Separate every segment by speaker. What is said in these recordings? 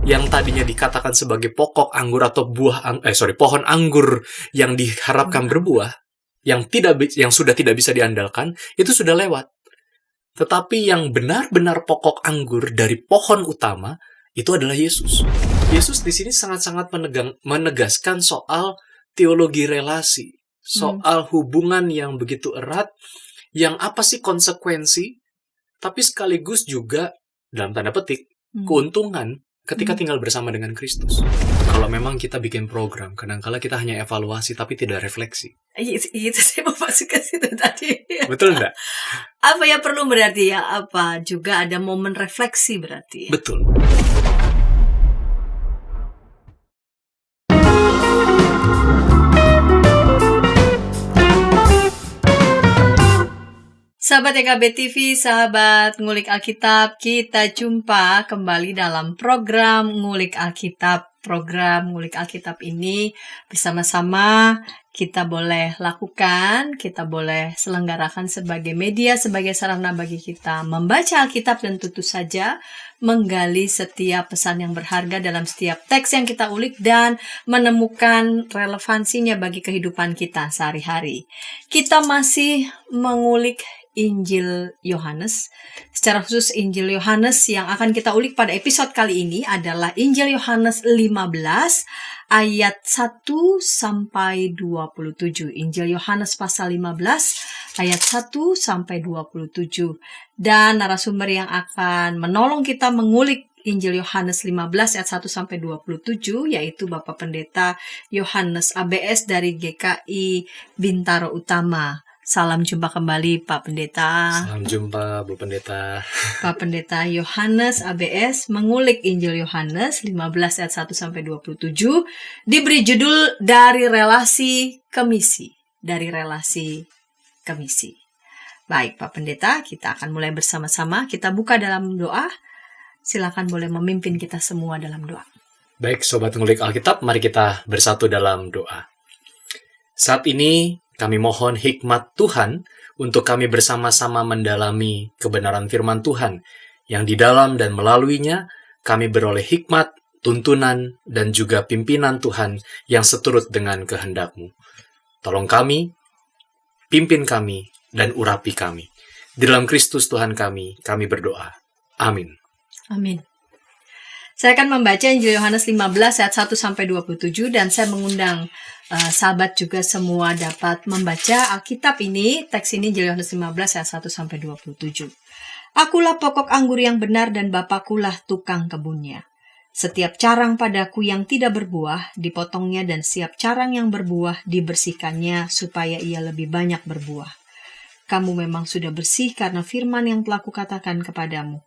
Speaker 1: yang tadinya dikatakan sebagai pokok anggur atau pohon anggur yang diharapkan berbuah, yang sudah tidak bisa diandalkan, itu sudah lewat. Tetapi yang benar-benar pokok anggur dari pohon utama itu adalah Yesus. Yesus di sini sangat-sangat menegaskan soal teologi relasi, soal hubungan yang begitu erat, yang apa sih konsekuensi, tapi sekaligus juga dalam tanda petik keuntungan ketika tinggal bersama dengan Kristus. Kalau memang kita bikin program, kadang-kala kita hanya evaluasi tapi tidak refleksi.
Speaker 2: Itu saya mau masuk ke situ tadi.
Speaker 1: Betul nggak?
Speaker 2: Apa yang perlu berarti ya? Apa juga ada momen refleksi berarti?
Speaker 1: Betul.
Speaker 2: Sahabat EKB TV, sahabat Ngulik Alkitab, kita jumpa kembali dalam program Ngulik Alkitab. Program Ngulik Alkitab ini bersama-sama kita boleh lakukan, kita boleh selenggarakan sebagai media, sebagai sarana bagi kita membaca Alkitab dan tentu saja menggali setiap pesan yang berharga dalam setiap teks yang kita ulik dan menemukan relevansinya bagi kehidupan kita sehari-hari. Kita masih mengulik Injil Yohanes. Secara khusus Injil Yohanes yang akan kita ulik pada episode kali ini adalah Injil Yohanes 15 ayat 1 sampai 27. Injil Yohanes pasal 15 ayat 1 sampai 27. Dan narasumber yang akan menolong kita mengulik Injil Yohanes 15 ayat 1 sampai 27 yaitu Bapak Pendeta Yohanes ABS dari GKI Bintaro Utama. Salam jumpa kembali Pak Pendeta.
Speaker 1: Salam jumpa Bu Pendeta.
Speaker 2: Pak Pendeta Yohanes ABS mengulik Injil Yohanes 15 ayat 1 sampai 27 diberi judul dari relasi ke misi. Dari relasi ke misi. Baik Pak Pendeta, kita akan mulai bersama-sama. Kita buka dalam doa. Silakan boleh memimpin kita semua dalam doa.
Speaker 1: Baik Sobat Ngulik Alkitab, mari kita bersatu dalam doa. Saat ini kami mohon hikmat Tuhan untuk kami bersama-sama mendalami kebenaran firman Tuhan, yang di dalam dan melaluinya kami beroleh hikmat, tuntunan, dan juga pimpinan Tuhan yang seturut dengan kehendak-Mu. Tolong kami, pimpin kami, dan urapi kami. Di dalam Kristus Tuhan kami berdoa. Amin.
Speaker 2: Amin. Saya akan membaca Injil Yohanes 15 ayat 1 sampai 27 dan saya mengundang sahabat juga semua dapat membaca Alkitab ini. Teks ini Injil Yohanes 15 ayat 1 sampai 27. Akulah pokok anggur yang benar dan Bapakulah tukang kebunnya. Setiap carang padaku yang tidak berbuah dipotongnya dan setiap carang yang berbuah dibersihkannya supaya ia lebih banyak berbuah. Kamu memang sudah bersih karena firman yang telah kukatakan kepadamu.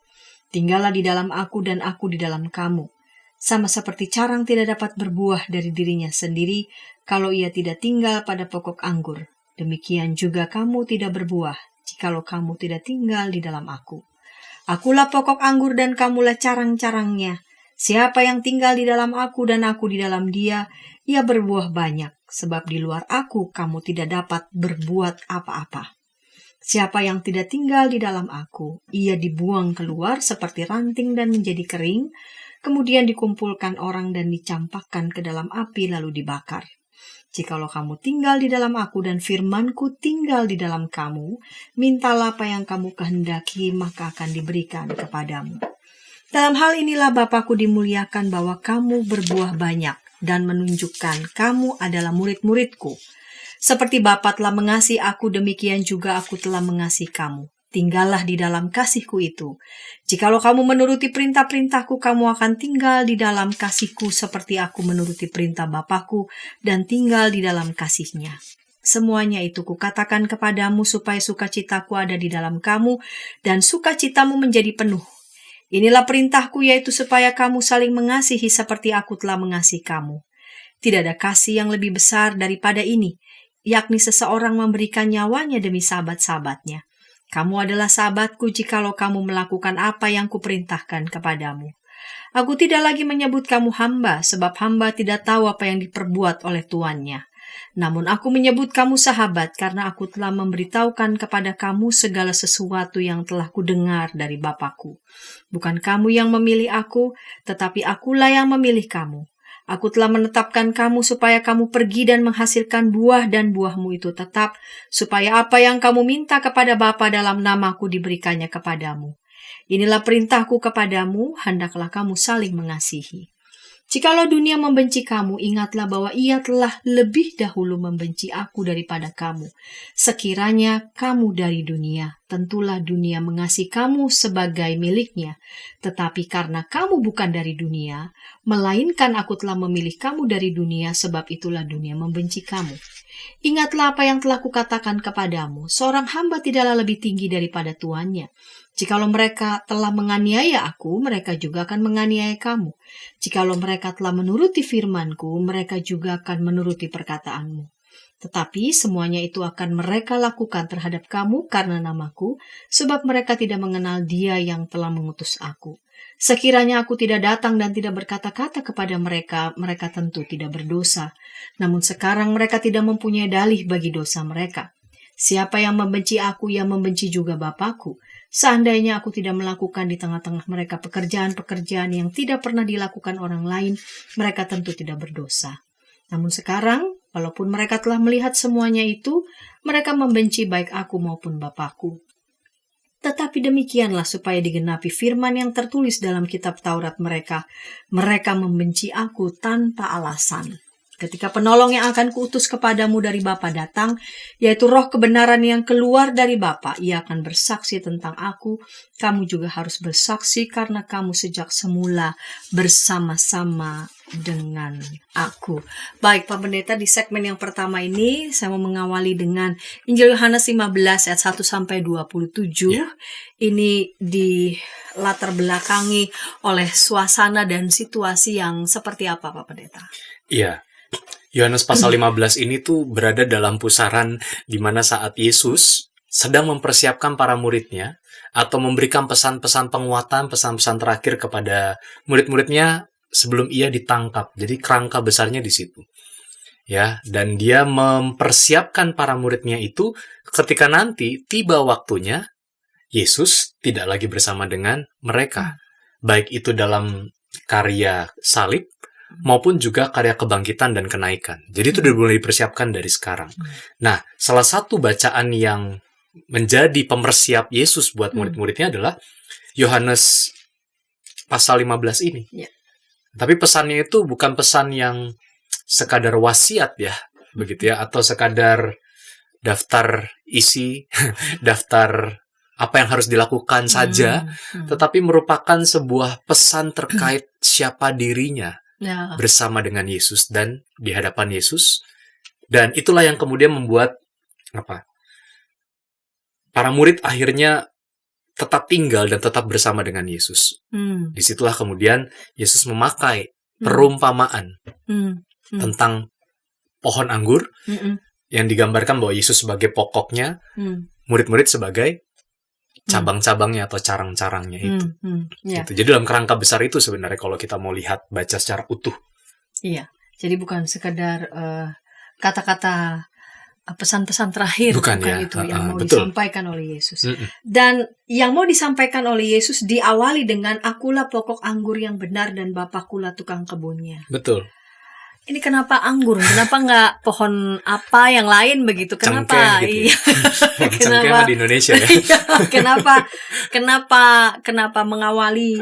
Speaker 2: Tinggallah di dalam aku dan aku di dalam kamu. Sama seperti carang tidak dapat berbuah dari dirinya sendiri kalau ia tidak tinggal pada pokok anggur. Demikian juga kamu tidak berbuah jikalau kamu tidak tinggal di dalam aku. Akulah pokok anggur dan kamulah carang-carangnya. Siapa yang tinggal di dalam aku dan aku di dalam dia, ia berbuah banyak. Sebab di luar aku kamu tidak dapat berbuat apa-apa. Siapa yang tidak tinggal di dalam aku, ia dibuang keluar seperti ranting dan menjadi kering, kemudian dikumpulkan orang dan dicampakkan ke dalam api lalu dibakar. Jikalau kamu tinggal di dalam aku dan firmanku tinggal di dalam kamu, mintalah apa yang kamu kehendaki, maka akan diberikan kepadamu. Dalam hal inilah Bapakku dimuliakan bahwa kamu berbuah banyak dan menunjukkan kamu adalah murid-muridku. Seperti Bapa telah mengasihi aku, demikian juga aku telah mengasihi kamu. Tinggallah di dalam kasihku itu. Jikalau kamu menuruti perintah-perintahku, kamu akan tinggal di dalam kasihku seperti aku menuruti perintah Bapakku dan tinggal di dalam kasihnya. Semuanya itu kukatakan kepadamu supaya sukacitaku ada di dalam kamu dan sukacitamu menjadi penuh. Inilah perintahku, yaitu supaya kamu saling mengasihi seperti aku telah mengasihi kamu. Tidak ada kasih yang lebih besar daripada ini, yakni seseorang memberikan nyawanya demi sahabat-sahabatnya. Kamu adalah sahabatku jikalau kamu melakukan apa yang kuperintahkan kepadamu. Aku tidak lagi menyebut kamu hamba, sebab hamba tidak tahu apa yang diperbuat oleh tuannya. Namun aku menyebut kamu sahabat karena aku telah memberitahukan kepada kamu segala sesuatu yang telah kudengar dari Bapa-Ku. Bukan kamu yang memilih aku, tetapi akulah yang memilih kamu. Aku telah menetapkan kamu supaya kamu pergi dan menghasilkan buah dan buahmu itu tetap, supaya apa yang kamu minta kepada Bapa dalam namaku diberikannya kepadamu. Inilah perintahku kepadamu, hendaklah kamu saling mengasihi. Jikalau dunia membenci kamu, ingatlah bahwa ia telah lebih dahulu membenci aku daripada kamu. Sekiranya kamu dari dunia, tentulah dunia mengasihi kamu sebagai miliknya. Tetapi karena kamu bukan dari dunia, melainkan aku telah memilih kamu dari dunia, sebab itulah dunia membenci kamu. Ingatlah apa yang telah kukatakan kepadamu, seorang hamba tidaklah lebih tinggi daripada tuannya. Jikalau mereka telah menganiaya aku, mereka juga akan menganiaya kamu. Jikalau mereka telah menuruti firman-Ku, mereka juga akan menuruti perkataanmu. Tetapi semuanya itu akan mereka lakukan terhadap kamu karena namaku, sebab mereka tidak mengenal Dia yang telah mengutus aku. Sekiranya aku tidak datang dan tidak berkata-kata kepada mereka, mereka tentu tidak berdosa. Namun sekarang mereka tidak mempunyai dalih bagi dosa mereka. Siapa yang membenci aku, yang membenci juga Bapa-Ku. Seandainya aku tidak melakukan di tengah-tengah mereka pekerjaan-pekerjaan yang tidak pernah dilakukan orang lain, mereka tentu tidak berdosa. Namun sekarang, walaupun mereka telah melihat semuanya itu, mereka membenci baik aku maupun Bapa-Ku. Tetapi demikianlah supaya digenapi firman yang tertulis dalam kitab Taurat mereka. Mereka membenci aku tanpa alasan. Ketika penolong yang akan kuutus kepadamu dari Bapa datang, yaitu roh kebenaran yang keluar dari Bapa, ia akan bersaksi tentang aku. Kamu juga harus bersaksi karena kamu sejak semula bersama-sama dengan aku. Baik Pak Pendeta, di segmen yang pertama ini saya mau mengawali dengan Injil Yohanes 15 ayat 1-27.
Speaker 1: Ya.
Speaker 2: Ini di latar belakangi oleh suasana dan situasi yang seperti apa Pak Pendeta?
Speaker 1: Iya. Yohanes pasal 15 ini tuh berada dalam pusaran di mana saat Yesus sedang mempersiapkan para muridnya atau memberikan pesan-pesan penguatan, pesan-pesan terakhir kepada murid-muridnya sebelum ia ditangkap. Jadi kerangka besarnya di situ. Ya, dan dia mempersiapkan para muridnya itu ketika nanti tiba waktunya Yesus tidak lagi bersama dengan mereka. Baik itu dalam karya salib maupun juga karya kebangkitan dan kenaikan. Jadi itu sudah mulai dipersiapkan dari sekarang. Nah, salah satu bacaan yang menjadi pemersiap Yesus buat murid-muridnya adalah Yohanes pasal 15 ini.
Speaker 2: Ya.
Speaker 1: Tapi pesannya itu bukan pesan yang sekadar wasiat ya, begitu ya, atau sekadar daftar isi, daftar apa yang harus dilakukan saja, tetapi merupakan sebuah pesan terkait siapa dirinya.
Speaker 2: Ya.
Speaker 1: Bersama dengan Yesus dan di hadapan Yesus, dan itulah yang kemudian membuat para murid akhirnya tetap tinggal dan tetap bersama dengan Yesus. Disitulah kemudian Yesus memakai perumpamaan tentang pohon anggur yang digambarkan bahwa Yesus sebagai pokoknya, murid-murid sebagai cabang-cabangnya atau carang-carangnya itu.
Speaker 2: Ya.
Speaker 1: Gitu. Jadi dalam kerangka besar itu sebenarnya kalau kita mau lihat baca secara utuh.
Speaker 2: Iya. Jadi bukan sekadar kata-kata pesan-pesan terakhir, bukan
Speaker 1: ya.
Speaker 2: Itu yang mau
Speaker 1: betul.
Speaker 2: Disampaikan oleh Yesus. Dan yang mau disampaikan oleh Yesus diawali dengan akulah pokok anggur yang benar dan Bapa-Kulah tukang kebunnya.
Speaker 1: Betul.
Speaker 2: Ini kenapa anggur? Kenapa nggak pohon apa yang lain begitu? Kenapa?
Speaker 1: Cengkeh gitu.
Speaker 2: Iya.
Speaker 1: Cengkeh di Indonesia ya.
Speaker 2: Kenapa mengawali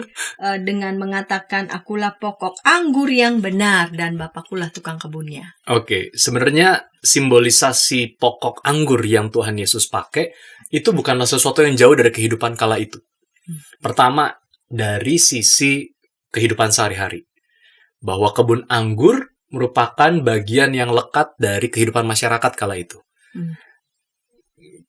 Speaker 2: dengan mengatakan akulah pokok anggur yang benar dan Bapa-Kulah tukang kebunnya?
Speaker 1: Oke, sebenarnya simbolisasi pokok anggur yang Tuhan Yesus pakai itu bukanlah sesuatu yang jauh dari kehidupan kala itu. Pertama, dari sisi kehidupan sehari-hari. Bahwa kebun anggur merupakan bagian yang lekat dari kehidupan masyarakat kala itu.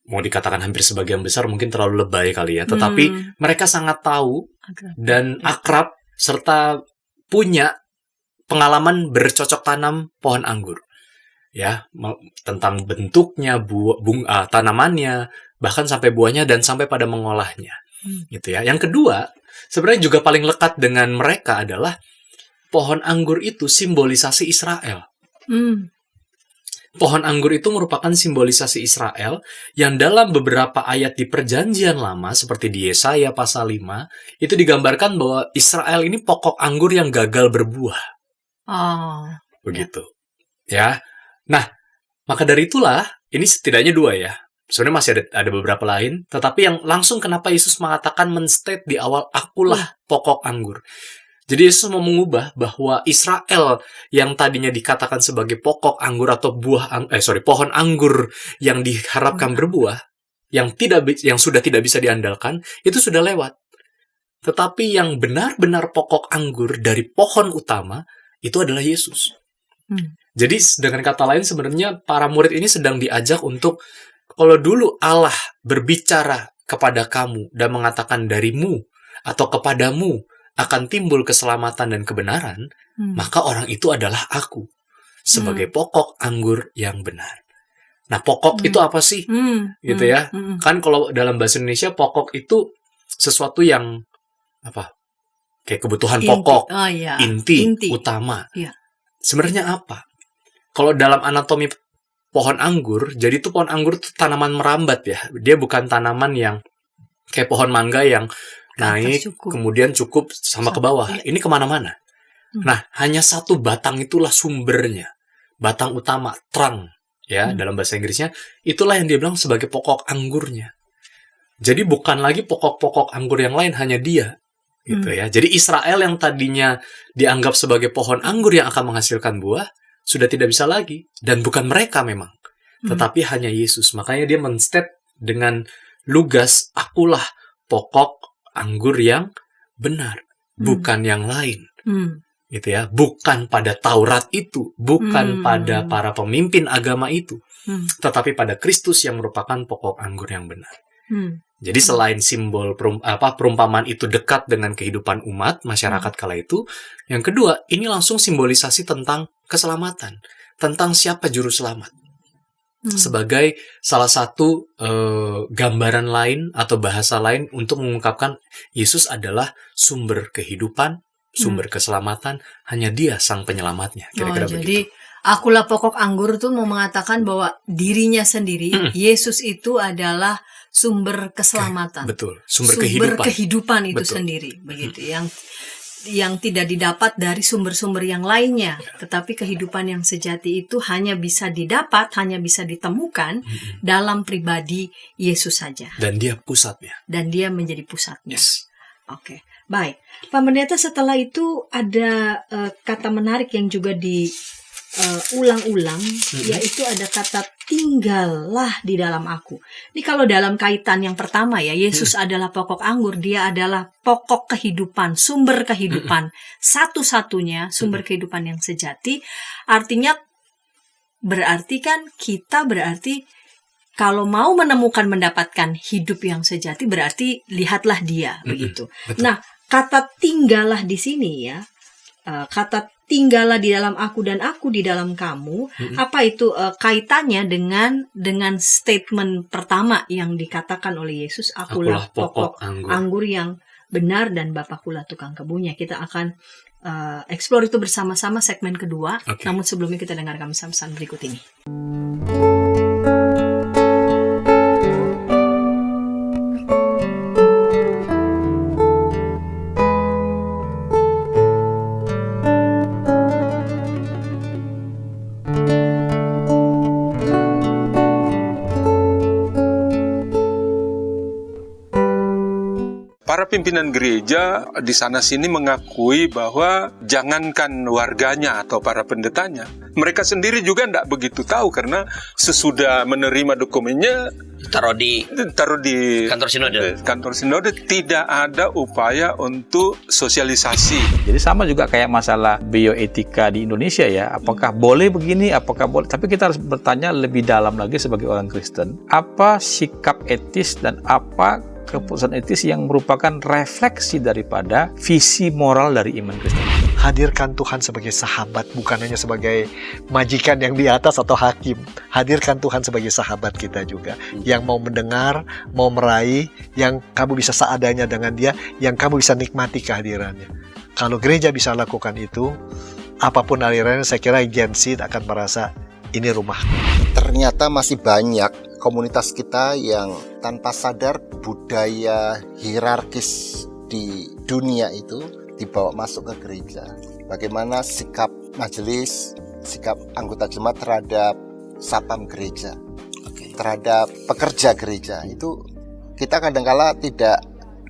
Speaker 1: Mau dikatakan hampir sebagian besar mungkin terlalu lebay kali ya, tetapi mereka sangat tahu dan akrab serta punya pengalaman bercocok tanam pohon anggur. Ya, tentang bentuknya, tanamannya, bahkan sampai buahnya dan sampai pada mengolahnya. Gitu ya. Yang kedua, sebenarnya juga paling lekat dengan mereka adalah pohon anggur itu simbolisasi Israel. Pohon anggur itu merupakan simbolisasi Israel yang dalam beberapa ayat di Perjanjian Lama seperti di Yesaya pasal 5 itu digambarkan bahwa Israel ini pokok anggur yang gagal berbuah.
Speaker 2: Oh,
Speaker 1: Begitu. Ya. Nah, maka dari itulah ini setidaknya dua ya. Sebenarnya masih ada beberapa lain, tetapi yang langsung kenapa Yesus mengatakan menstate di awal, akulah pokok anggur. Jadi Yesus mau mengubah bahwa Israel yang tadinya dikatakan sebagai pokok anggur atau pohon anggur yang diharapkan berbuah, yang sudah tidak bisa diandalkan, itu sudah lewat. Tetapi yang benar-benar pokok anggur dari pohon utama itu adalah Yesus. Jadi dengan kata lain sebenarnya para murid ini sedang diajak untuk, kalau dulu Allah berbicara kepada kamu dan mengatakan darimu atau kepadamu akan timbul keselamatan dan kebenaran, maka orang itu adalah aku sebagai pokok anggur yang benar. Nah, pokok itu apa sih? Gitu ya. Kan kalau dalam bahasa Indonesia pokok itu sesuatu yang apa? Kayak kebutuhan pokok, inti, utama.
Speaker 2: Iya.
Speaker 1: Sebenarnya apa? Kalau dalam anatomi pohon anggur, jadi itu pohon anggur itu tanaman merambat ya. Dia bukan tanaman yang kayak pohon mangga yang naik, kemudian cukup sama ke bawah. Ini kemana-mana. Nah, hanya satu batang itulah sumbernya. Batang utama, trunk, ya, dalam bahasa Inggrisnya. Itulah yang dia bilang sebagai pokok anggurnya. Jadi bukan lagi pokok-pokok anggur yang lain, hanya dia. Gitu ya. Jadi Israel yang tadinya dianggap sebagai pohon anggur yang akan menghasilkan buah, sudah tidak bisa lagi. Dan bukan mereka memang. Tetapi hanya Yesus. Makanya dia menstate dengan lugas, akulah pokok anggur yang benar, bukan yang lain. Gitu ya, bukan pada Taurat itu, bukan pada para pemimpin agama itu, tetapi pada Kristus yang merupakan pokok anggur yang benar. Jadi selain simbol perumpamaan itu dekat dengan kehidupan umat masyarakat kala itu, yang kedua, ini langsung simbolisasi tentang keselamatan, tentang siapa juru selamat. Sebagai salah satu gambaran lain atau bahasa lain untuk mengungkapkan Yesus adalah sumber kehidupan, sumber keselamatan, hanya Dia sang penyelamatnya. Kira-kira begitu.
Speaker 2: Jadi akulah pokok anggur tuh mau mengatakan bahwa dirinya sendiri, Yesus itu adalah sumber keselamatan.
Speaker 1: Betul, sumber kehidupan
Speaker 2: itu sendiri, begitu. Yang tidak didapat dari sumber-sumber yang lainnya, tetapi kehidupan yang sejati itu hanya bisa didapat, hanya bisa ditemukan dalam pribadi Yesus saja.
Speaker 1: Dan Dia pusatnya.
Speaker 2: Dan Dia menjadi pusatnya.
Speaker 1: Yes.
Speaker 2: Oke, baik. Pak Pendeta, setelah itu ada kata menarik yang juga diulang-ulang, yaitu ada kata tinggallah di dalam aku. Ini kalau dalam kaitan yang pertama ya, Yesus adalah pokok anggur, Dia adalah pokok kehidupan, sumber kehidupan, satu-satunya sumber kehidupan yang sejati. Artinya berarti kan kita kalau mau mendapatkan hidup yang sejati, berarti lihatlah Dia, begitu.
Speaker 1: Betul.
Speaker 2: Nah, kata tinggallah di sini ya, kata tinggallah di dalam aku dan aku di dalam kamu, apa itu kaitannya dengan statement pertama yang dikatakan oleh Yesus, akulah pokok anggur yang benar dan Bapakulah tukang kebunnya. Kita akan explore itu bersama-sama segmen kedua. Namun sebelumnya kita dengarkan pesan-pesan berikut ini.
Speaker 3: Para pimpinan gereja di sana-sini mengakui bahwa jangankan warganya atau para pendetanya, mereka sendiri juga tidak begitu tahu karena sesudah menerima dokumennya
Speaker 4: taruh di kantor sinode
Speaker 3: tidak ada upaya untuk sosialisasi.
Speaker 5: Jadi sama juga kayak masalah bioetika di Indonesia ya, apakah boleh begini, apakah boleh, tapi kita harus bertanya lebih dalam lagi sebagai orang Kristen, apa sikap etis dan apa keputusan etis yang merupakan refleksi daripada visi moral dari iman Kristen.
Speaker 6: Hadirkan Tuhan sebagai sahabat, bukan hanya sebagai majikan yang di atas atau hakim. Hadirkan Tuhan sebagai sahabat kita juga, yang mau mendengar, mau meraih, yang kamu bisa seadanya dengan Dia, yang kamu bisa nikmati kehadirannya. Kalau gereja bisa lakukan itu, apapun alirannya, saya kira Gen Z akan merasa ini rumah.
Speaker 7: Ternyata masih banyak komunitas kita yang tanpa sadar budaya hierarkis di dunia itu dibawa masuk ke gereja. Bagaimana sikap majelis, sikap anggota jemaat terhadap sapam gereja, terhadap pekerja gereja, itu kita kadangkala tidak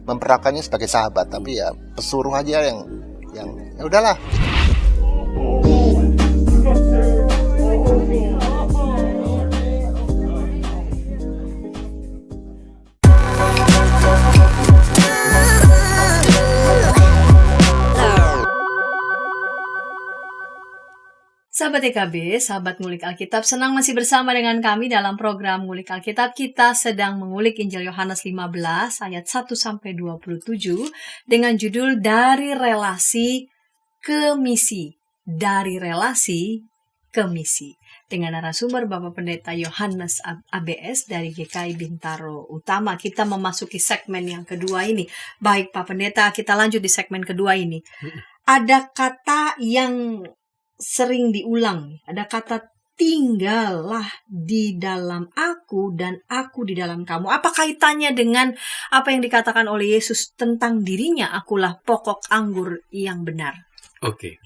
Speaker 7: memperlakukannya sebagai sahabat, tapi ya pesuruh aja yang ya udahlah.
Speaker 2: Sahabat EKB, sahabat ngulik Alkitab, senang masih bersama dengan kami dalam program ngulik Alkitab. Kita sedang mengulik Injil Yohanes 15 ayat 1-27 dengan judul Dari Relasi ke Misi. Dari Relasi ke Misi. Dengan narasumber Bapak Pendeta Yohanes ABS dari GKI Bintaro Utama. Kita memasuki segmen yang kedua ini. Baik Pak Pendeta, kita lanjut di segmen kedua ini. Ada kata yang sering diulang, ada kata tinggallah di dalam aku dan aku di dalam kamu. Apa kaitannya dengan apa yang dikatakan oleh Yesus tentang dirinya, akulah pokok anggur yang benar?
Speaker 1: Oke.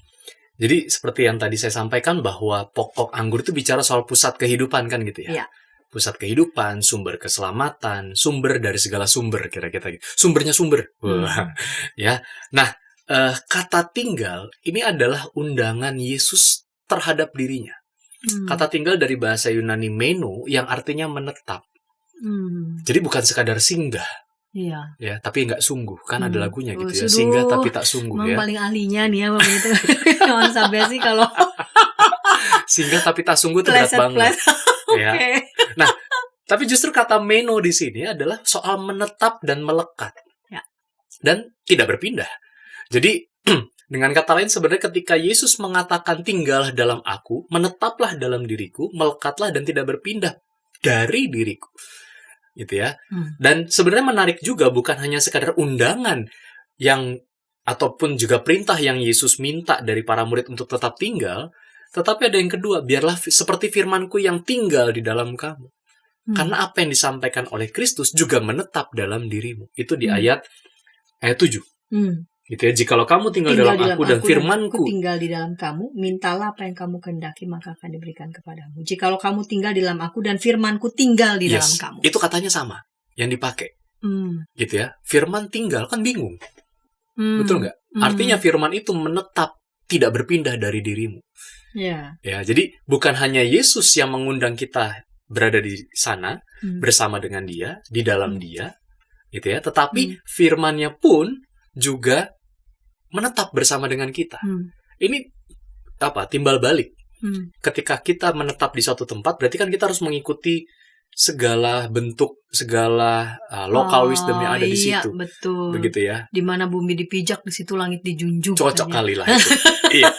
Speaker 1: Jadi seperti yang tadi saya sampaikan bahwa pokok anggur itu bicara soal pusat kehidupan kan gitu ya.
Speaker 2: Iya.
Speaker 1: Pusat kehidupan, sumber keselamatan, sumber dari segala sumber kira-kira gitu. Sumbernya sumber. Wah. Ya. Nah, kata tinggal ini adalah undangan Yesus terhadap dirinya. Kata tinggal dari bahasa Yunani meno yang artinya menetap. Jadi bukan sekadar singgah.
Speaker 2: Iya.
Speaker 1: Ya, tapi nggak sungguh. Kan ada lagunya gitu ya. Singgah tapi tak sungguh ya.
Speaker 2: Paling ahlinya nih ya Bapak itu. Jangan sampai sih kalau
Speaker 1: singgah tapi tak sungguh itu berat banget. Ya. Nah, tapi justru kata meno di sini adalah soal menetap dan melekat.
Speaker 2: Ya.
Speaker 1: Dan tidak berpindah. Jadi, dengan kata lain sebenarnya ketika Yesus mengatakan tinggallah dalam aku, menetaplah dalam diriku, melekatlah dan tidak berpindah dari diriku. Gitu ya. Dan sebenarnya menarik juga bukan hanya sekadar undangan yang ataupun juga perintah yang Yesus minta dari para murid untuk tetap tinggal, tetapi ada yang kedua, biarlah seperti firman-Ku yang tinggal di dalam kamu. Karena apa yang disampaikan oleh Kristus juga menetap dalam dirimu. Itu di ayat 7. Gitu ya, jikalau kamu tinggal dalam aku dan firman-Ku
Speaker 2: tinggal di dalam kamu, mintalah apa yang kamu kehendaki maka akan diberikan kepadamu. Jikalau kamu tinggal di dalam aku dan firman-Ku tinggal di dalam kamu.
Speaker 1: Itu katanya sama yang dipakai. Gitu ya. Firman tinggal kan bingung. Betul nggak? Artinya firman itu menetap, tidak berpindah dari dirimu.
Speaker 2: Ya,
Speaker 1: jadi bukan hanya Yesus yang mengundang kita berada di sana bersama dengan Dia, di dalam Dia, gitu ya. Tetapi firman-Nya pun juga menetap bersama dengan kita. Ini timbal balik. Ketika kita menetap di suatu tempat, berarti kan kita harus mengikuti segala bentuk, segala local wisdom yang ada di situ.
Speaker 2: Betul.
Speaker 1: Begitu ya.
Speaker 2: Di mana bumi dipijak, di situ langit dijunjung.
Speaker 1: Cocok kali lah itu. Iya.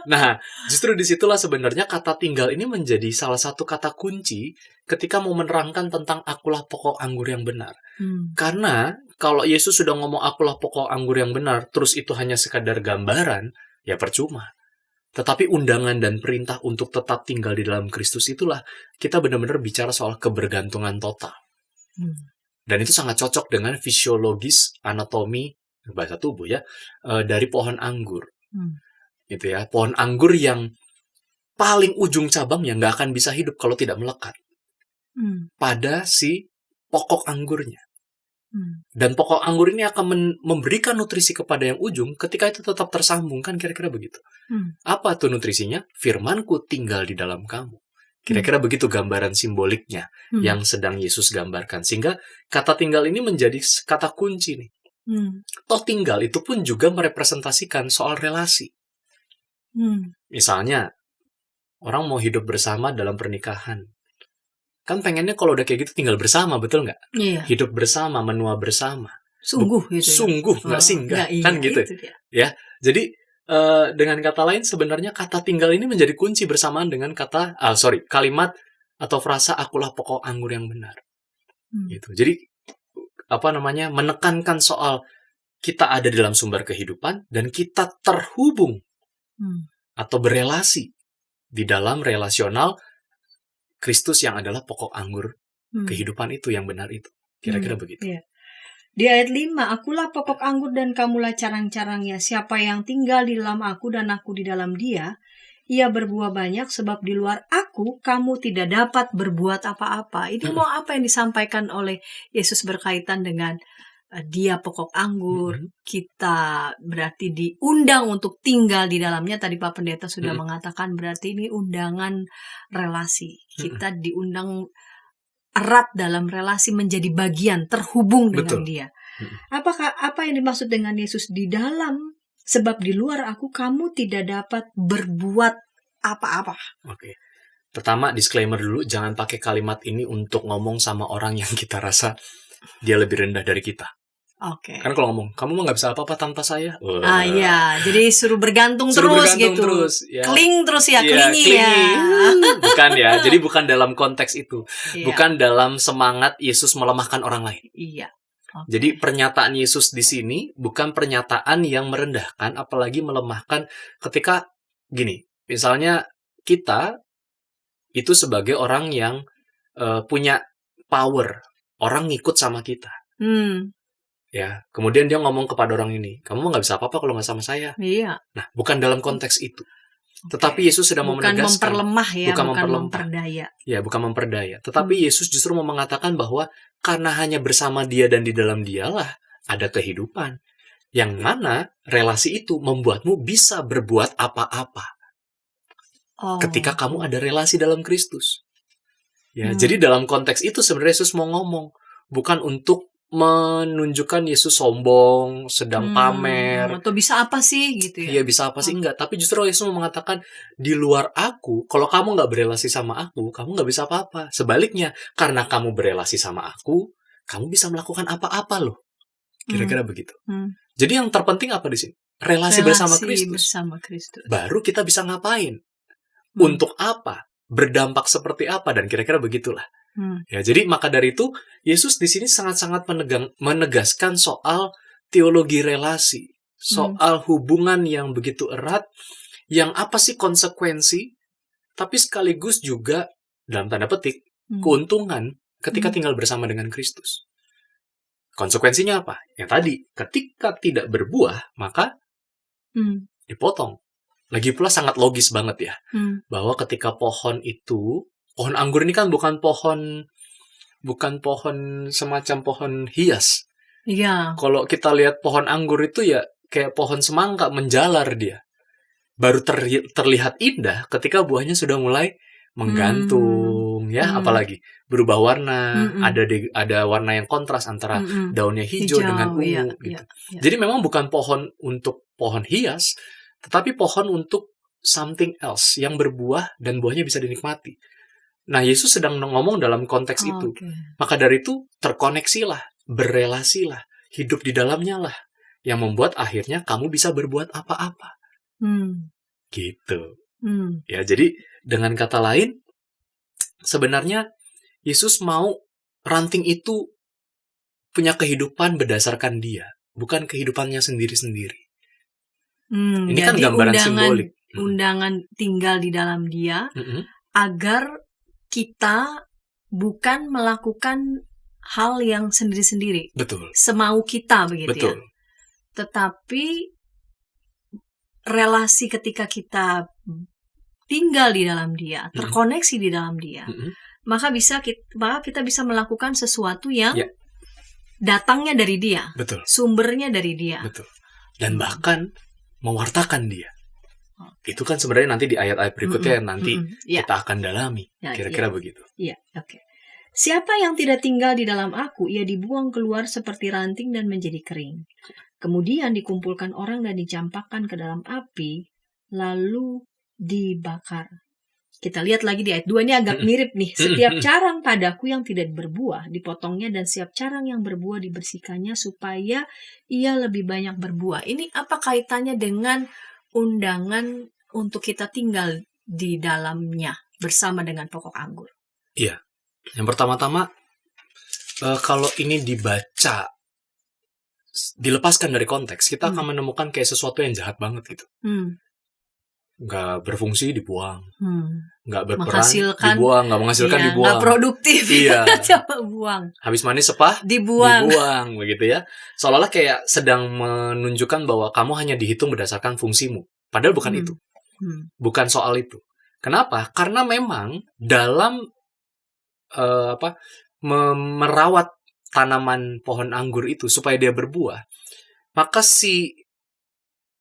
Speaker 1: Nah, justru disitulah sebenarnya kata tinggal ini menjadi salah satu kata kunci ketika mau menerangkan tentang akulah pokok anggur yang benar. Karena kalau Yesus sudah ngomong akulah pokok anggur yang benar, terus itu hanya sekadar gambaran, ya percuma. Tetapi undangan dan perintah untuk tetap tinggal di dalam Kristus itulah kita benar-benar bicara soal kebergantungan total. Dan itu sangat cocok dengan fisiologis anatomi bahasa tubuh ya dari pohon anggur. Gitu ya, pohon anggur yang paling ujung cabangnya nggak akan bisa hidup kalau tidak melekat pada si pokok anggurnya. Dan pokok anggur ini akan memberikan nutrisi kepada yang ujung ketika itu tetap tersambung, kan kira-kira begitu. Apa tuh nutrisinya? Firman-Ku tinggal di dalam kamu. Kira-kira begitu gambaran simboliknya yang sedang Yesus gambarkan. Sehingga kata tinggal ini menjadi kata kunci nih. Toh tinggal itu pun juga merepresentasikan soal relasi. Misalnya, orang mau hidup bersama dalam pernikahan. Kan pengennya kalau udah kayak gitu tinggal bersama, betul nggak?
Speaker 2: Iya.
Speaker 1: Hidup bersama, menua bersama.
Speaker 2: Sungguh gitu ya?
Speaker 1: Sungguh, nggak singgah. Kan gitu. Ya, jadi dengan kata lain sebenarnya kata tinggal ini menjadi kunci bersamaan dengan kalimat atau frasa akulah pokok anggur yang benar. Gitu. Jadi menekankan soal kita ada dalam sumber kehidupan dan kita terhubung atau berelasi di dalam relasional Kristus yang adalah pokok anggur kehidupan itu yang benar itu. Kira-kira begitu.
Speaker 2: Iya. Di ayat 5, akulah pokok anggur dan kamulah carang-carangnya. Siapa yang tinggal di dalam aku dan aku di dalam dia, ia berbuah banyak sebab di luar aku kamu tidak dapat berbuat apa-apa. Ini mau apa yang disampaikan oleh Yesus berkaitan dengan dia pokok anggur, kita berarti diundang untuk tinggal di dalamnya. Tadi Pak Pendeta sudah mengatakan berarti ini undangan relasi. Kita diundang erat dalam relasi, menjadi bagian, terhubung dengan dia. Apakah apa yang dimaksud dengan Yesus di dalam? Sebab di luar aku kamu tidak dapat berbuat apa-apa.
Speaker 1: Oke. Pertama, disclaimer dulu, jangan pakai kalimat ini untuk ngomong sama orang yang kita rasa dia lebih rendah dari kita.
Speaker 2: Oke.
Speaker 1: Karena kalau ngomong, kamu mah nggak bisa apa-apa tanpa saya.
Speaker 2: Iya, jadi suruh bergantung terus gitu.
Speaker 1: Terus, ya.
Speaker 2: Kling terus ya, klingi ya.
Speaker 1: Bukan ya, jadi bukan dalam konteks itu.
Speaker 2: Iya.
Speaker 1: Bukan dalam semangat Yesus melemahkan orang lain.
Speaker 2: Iya. Okay.
Speaker 1: Jadi pernyataan Yesus di sini bukan pernyataan yang merendahkan, apalagi melemahkan ketika gini, misalnya kita itu sebagai orang yang punya power, orang ngikut sama kita. Ya, kemudian dia ngomong kepada orang ini, kamu nggak bisa apa-apa kalau nggak sama saya.
Speaker 2: Iya.
Speaker 1: Nah, bukan dalam konteks itu. Tetapi Yesus sedang mau menegaskan.
Speaker 2: Bukan memperlemah ya, bukan
Speaker 1: memperlemah.
Speaker 2: memperdaya.
Speaker 1: Ya, bukan memperdaya. Tetapi Yesus justru mau mengatakan bahwa karena hanya bersama dia dan di dalam dialah ada kehidupan. Yang mana relasi itu membuatmu bisa berbuat apa-apa. Ketika kamu ada relasi dalam Kristus. Ya, jadi dalam konteks itu sebenarnya Yesus mau ngomong. Bukan untuk menunjukkan Yesus sombong, sedang pamer.
Speaker 2: Atau bisa apa sih gitu ya?
Speaker 1: Iya, bisa apa sih? Enggak. Tapi justru Yesus mau mengatakan, di luar aku, kalau kamu nggak berelasi sama aku, kamu nggak bisa apa-apa. Sebaliknya, karena kamu berelasi sama aku, kamu bisa melakukan apa-apa loh. Kira-kira begitu. Jadi yang terpenting apa di sini? Relasi bersama Kristus. Baru kita bisa ngapain? Untuk apa? Berdampak seperti apa? Dan kira-kira begitulah. Ya, jadi maka dari itu Yesus di sini sangat-sangat menegaskan soal teologi relasi, soal hubungan yang begitu erat, yang apa sih konsekuensi, tapi sekaligus juga dalam tanda petik keuntungan ketika tinggal bersama dengan Kristus. Konsekuensinya apa? Yang tadi, ketika tidak berbuah maka dipotong. Lagi pula sangat logis banget ya, bahwa ketika pohon anggur ini kan bukan pohon semacam pohon hias.
Speaker 2: Iya.
Speaker 1: Kalau kita lihat pohon anggur itu ya kayak pohon semangka, menjalar dia. Baru terlihat indah ketika buahnya sudah mulai menggantung, ya, apalagi berubah warna, ada warna yang kontras antara daunnya hijau dengan ungu gitu.
Speaker 2: Iya.
Speaker 1: Jadi memang bukan pohon untuk pohon hias, tetapi pohon untuk something else yang berbuah dan buahnya bisa dinikmati. Nah, Yesus sedang ngomong dalam konteks itu. Maka dari itu, terkoneksilah, berelasilah, hidup di dalamnya lah, yang membuat akhirnya kamu bisa berbuat apa-apa. Gitu. Ya, jadi dengan kata lain, sebenarnya Yesus mau ranting itu punya kehidupan berdasarkan dia, bukan kehidupannya sendiri-sendiri. Ini kan gambaran simbolik.
Speaker 2: Undangan tinggal di dalam dia, agar kita bukan melakukan hal yang sendiri-sendiri.
Speaker 1: Betul.
Speaker 2: Semau kita begitu.
Speaker 1: Betul.
Speaker 2: Ya. Tetapi relasi ketika kita tinggal di dalam dia, terkoneksi di dalam dia, maka kita bisa melakukan sesuatu yang datangnya dari dia.
Speaker 1: Betul.
Speaker 2: Sumbernya dari dia.
Speaker 1: Betul. Dan bahkan mewartakan dia. Itu kan sebenarnya nanti di ayat-ayat berikutnya yang nanti kita akan dalami. Kira-kira begitu.
Speaker 2: Iya, oke. Siapa yang tidak tinggal di dalam aku, ia dibuang keluar seperti ranting dan menjadi kering. Kemudian dikumpulkan orang dan dicampakkan ke dalam api, lalu dibakar. Kita lihat lagi di ayat 2, ini agak mirip nih. Setiap carang padaku yang tidak berbuah, dipotongnya, dan setiap carang yang berbuah dibersihkannya, supaya ia lebih banyak berbuah. Ini apa kaitannya dengan undangan untuk kita tinggal di dalamnya bersama dengan pokok anggur?
Speaker 1: Iya. Yang pertama-tama, kalau ini dibaca, dilepaskan dari konteks, kita akan menemukan kayak sesuatu yang jahat banget gitu. nggak berfungsi dibuang,
Speaker 2: Hmm.
Speaker 1: nggak berperan
Speaker 2: Menghasilkan,
Speaker 1: dibuang, nggak menghasilkan
Speaker 2: Iya,
Speaker 1: dibuang,
Speaker 2: nggak produktif.
Speaker 1: Iya.
Speaker 2: Coba buang.
Speaker 1: habis manis sepah
Speaker 2: Dibuang.
Speaker 1: dibuang begitu ya. Seolah-olah kayak sedang menunjukkan bahwa kamu hanya dihitung berdasarkan fungsimu. Padahal bukan itu. Bukan soal itu. Kenapa? Karena memang dalam merawat tanaman pohon anggur itu supaya dia berbuah, maka si